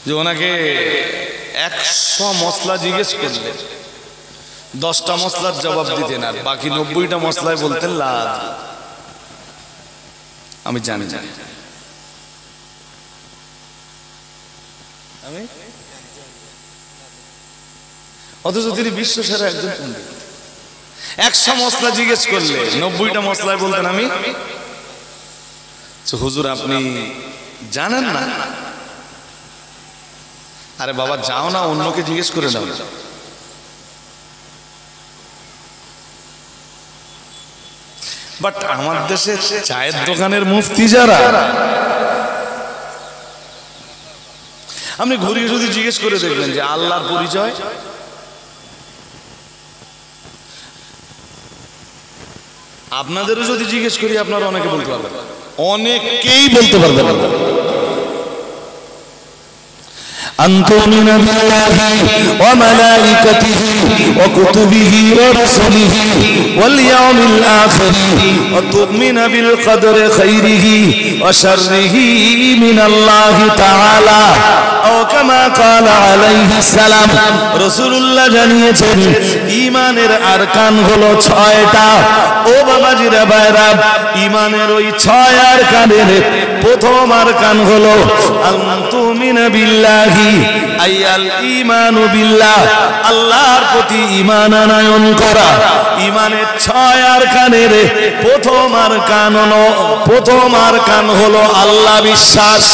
যে ওনাকে 100 মশলা জিজ্ঞেস করলে 10টা মশলার জবাব দিতেন, আর বাকি 90টা মশলায় বলতেন লা। আমি জানি না, আমি অথচ তিনি বিশ্ব সেরা একজন পণ্ডিত। 100 মশলা জিজ্ঞেস করলে 90টা মশলায় বলতেন আমি। হুজুর আপনি জানেন না? আরে বাবা যাও না, অন্যকে জিজ্ঞেস করে নাও। বাট আমার দেশে চায়ের দোকানের মুফতি যারা, আপনি ঘুরিয়ে যদি জিজ্ঞেস করে দেখবেন যে আল্লাহর পরিচয়, আপনাদেরও যদি জিজ্ঞেস করি আপনারা অনেকে বলতে পারবেন, অনেকেই বলতে পারবেন না। أن تؤمن بالله وملائكته وكتبه ورسله واليوم الآخر وتؤمن بالقدر خيره وشره من الله تعالى أو كما قال عليه السلام। রাসূলুল্লাহ জানিয়েছেন ঈমানের আরকান হলো 6টা। ও বাবাজিরা ভাইরা, ঈমানের ওই 6 আরকানের প্রথম আরকান হলো আনতুমিনা বিল্লাহি, আইয়াল ঈমানু বিল্লাহ, আল্লাহর প্রতি ঈমান আনয়ন করা। ঈমানের 6 আরকানের প্রথম আরকান হলো আল্লাহ বিশ্বাস।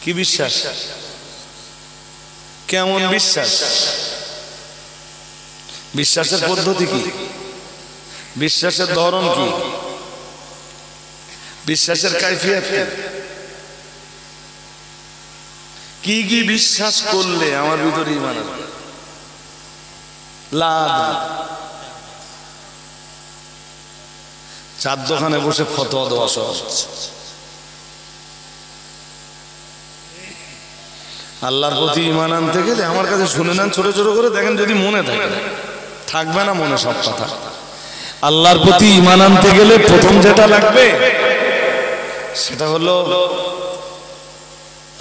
কি বিশ্বাস? কেমন বিশ্বাস? বিশ্বাসের পদ্ধতি কি? বিশ্বাসের ধরন কি? বিশ্বাসের কাইফিয়ত কি? কি বিশ্বাস করলে আমার ভিতরে ঈমান আসবে? চার দোকানে বসে ফতোয়া দেওয়া সহজ। আল্লাহর প্রতি ঈমান আনতে গেলে আমার কাছে শুনে নেন, ছোট ছোট করে দেখেন, যদি মনে থাকে, থাকবে না মনে সব কথা। আল্লাহর প্রতি ঈমান আনতে গেলে প্রথম যেটা লাগবে সেটা হলো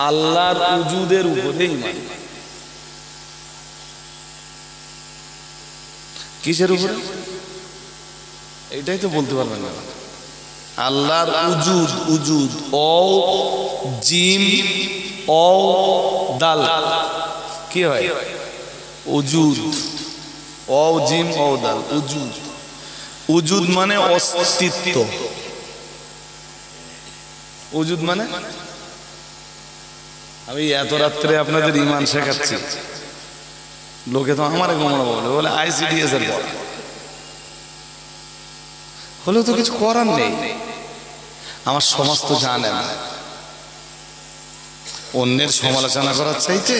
আল্লাহর উজুদের উপরে ঈমান। কিসের উপরে? এটাই তো বলতে পারবেন না। আল্লাহর উজুদ, উজুদ ও জিম ও দাল কি হয়? উজুদ ও জিম ও দাল, উজুদ। উজুদ মানে অস্তিত্ব। উজুদ মানে, আমি এত রাত্রে আপনাদের ঈমান শেখাচ্ছি, লোকে তো আমার গোমরা বলে আইসিডিএস এর পড়া হলেও তো কিছু করার নেই। আমার সমাজ তো জানে না। অন্যের সমালোচনা করার চাইতে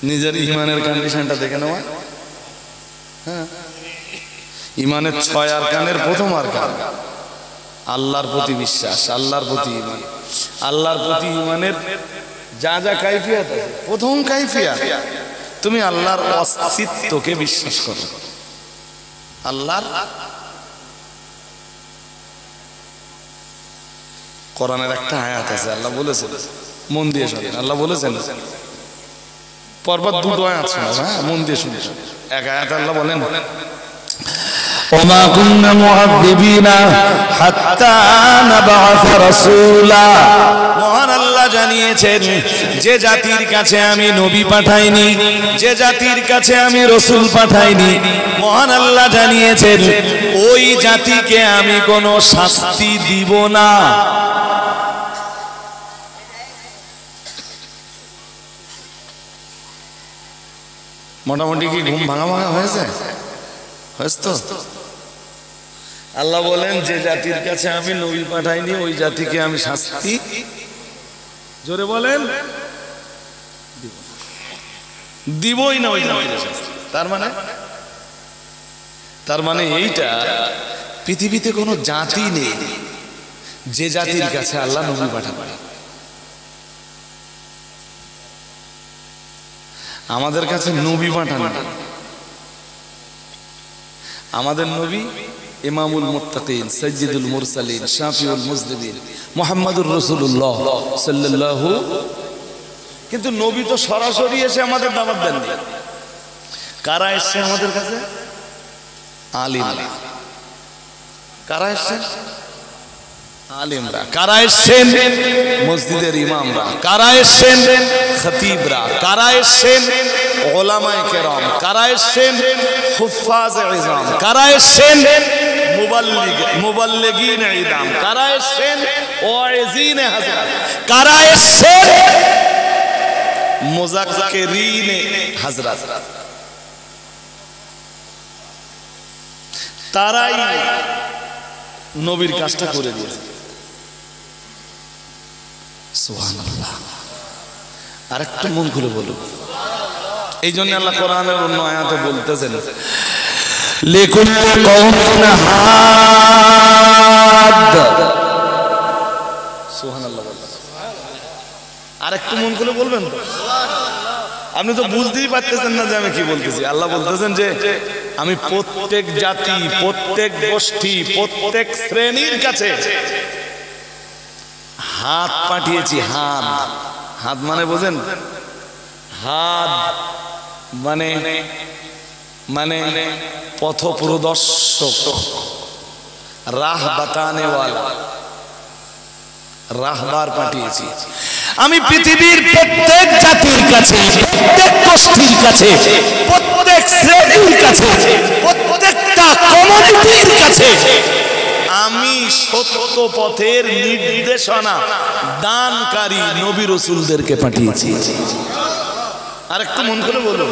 নিজের ঈমানের কন্ডিশনটা দেখে নেওয়া। হ্যাঁ, ঈমানের 6 আরকানের প্রথম আরকান আল্লাহর প্রতি বিশ্বাস, আল্লাহর প্রতি ঈমান। আল্লাহর প্রতি ঈমানের যা যা কাইফিয়াত আছে, প্রথম কাইফিয়াত তুমি আল্লাহর অস্তিত্বকে বিশ্বাস করো। আল্লাহর কোরআনের একটা আয়াত আছে, আল্লাহ বলেছেন, মন দিয়ে শুনেন, আল্লাহ বলেছেন, পরপর দুটো আয়াত শোনা, হ্যাঁ মন দিয়ে শুনে। এক আয়াত আল্লাহ বলেন, ওমা কুন্না মুআযযিবিনা হাত্তা নাবআসা রাসূলা। মহান আল্লাহ জানিয়েছেন, যে জাতির কাছে আমি নবী পাঠাইনি, যে জাতির কাছে আমি রাসূল পাঠাইনি, মহান আল্লাহ জানিয়েছেন ওই জাতিকে আমি কোনো শাস্তি দিব না। মোটামুটি কি ঘুম ভাঙা ভাঙা হয়েছে? হয়েছে তো? আল্লাহ বলেন, যে জাতির কাছে আমি নবী পাঠাইনি ওই জাতিকে আমি শাস্তি, জোরে বলেন, দিবই না ওই জাতিকে শাস্তি। তার মানে এইটা, পৃথিবীতে কোনো জাতি নেই যে জাতির কাছে আল্লাহ নবী পাঠাবেন। আমাদের কাছে নবী পাঠান, আমাদের নবী ইমামুল মুত্তাকিন, সাইয়্যিদুল মুরসালিন, শাফিউল মুজনিবিন, মুহাম্মাদুর রাসূলুল্লাহ সাল্লাল্লাহু। কিন্তু নবী তো সরাসরি এসে আমাদের দাওয়াত দেননি। কারা এসেছে আমাদের কাছে? আলিমরা। কারা এসেছেন? আলিমরা। কারা এসেছেন? মসজিদের ইমামরা। কারা এসেছেন? খতিবরা। কারা এসেছেন? উলামায়ে কেরাম। কারা এসেছেন? হুফাজ ইজাম। কারা এসেছেন? মুবাল্লিগিন ইদাম। কারা এসেছেন? ওয়াইজিন হাজরাত। কারা এসেছেন? মুযাক্কিরিন হাজরাত। তারাই নবীর কাজটা করে দিয়েছে। সুবহানাল্লাহ। আরেকটু মন খুলে বলুন। এই জন্য আল্লাহ কোরআনের অন্য আয়াতে বলতেছেন, লিকুল্লি কওমিন হাদ। সুবহানাল্লাহ বলবেন। আর একটু মন করে বলবেন তো। আপনি তো বুঝতেই পারতেছেন না যে আমি কি বলতেছি। আল্লাহ বলতেছেন যে আমি প্রত্যেক জাতি, প্রত্যেক গোষ্ঠী, প্রত্যেক শ্রেণীর কাছে হাত পাঠিয়েছি। হাত, হাত মানে বোঝেন? হাত মানে মানে পথ প্রদর্শক, রাহ বাতানে ওয়ালা, রাহবার পাঠিয়েছি আমি পৃথিবীর প্রত্যেক জাতির কাছে, প্রত্যেক গোষ্ঠীর কাছে, প্রত্যেক শ্রেণীর কাছে, প্রত্যেকটা কমিউনিটির কাছে আমি সত্য পথের নির্দেশনা দানকারী নবী রাসূলদেরকে পাঠিয়েছি। আর একটু মন করে বলুন।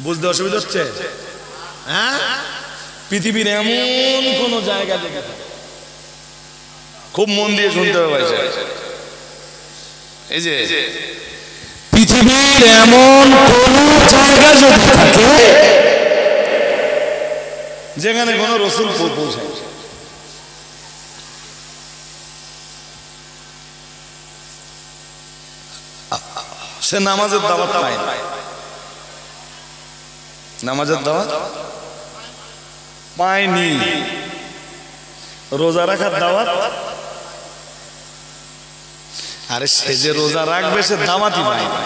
বুঝতে অসুবিধা হচ্ছে? হ্যাঁ, পৃথিবীর এমন কোন জায়গা দেখে, খুব মন দিয়ে শুনতে হবে ভাই সাহেব। এই যে পৃথিবীর এমন কোন জায়গা যদি থাকে যেখানে কোন রসুল পৌঁছায়, সে নামাজের দাওয়াত পায় না। নামাজের দাওয়াত পায়নি, রোজা রাখার দাওয়াত, আরে সে যে রোজা রাখবে সে দাওয়াতই পায় না।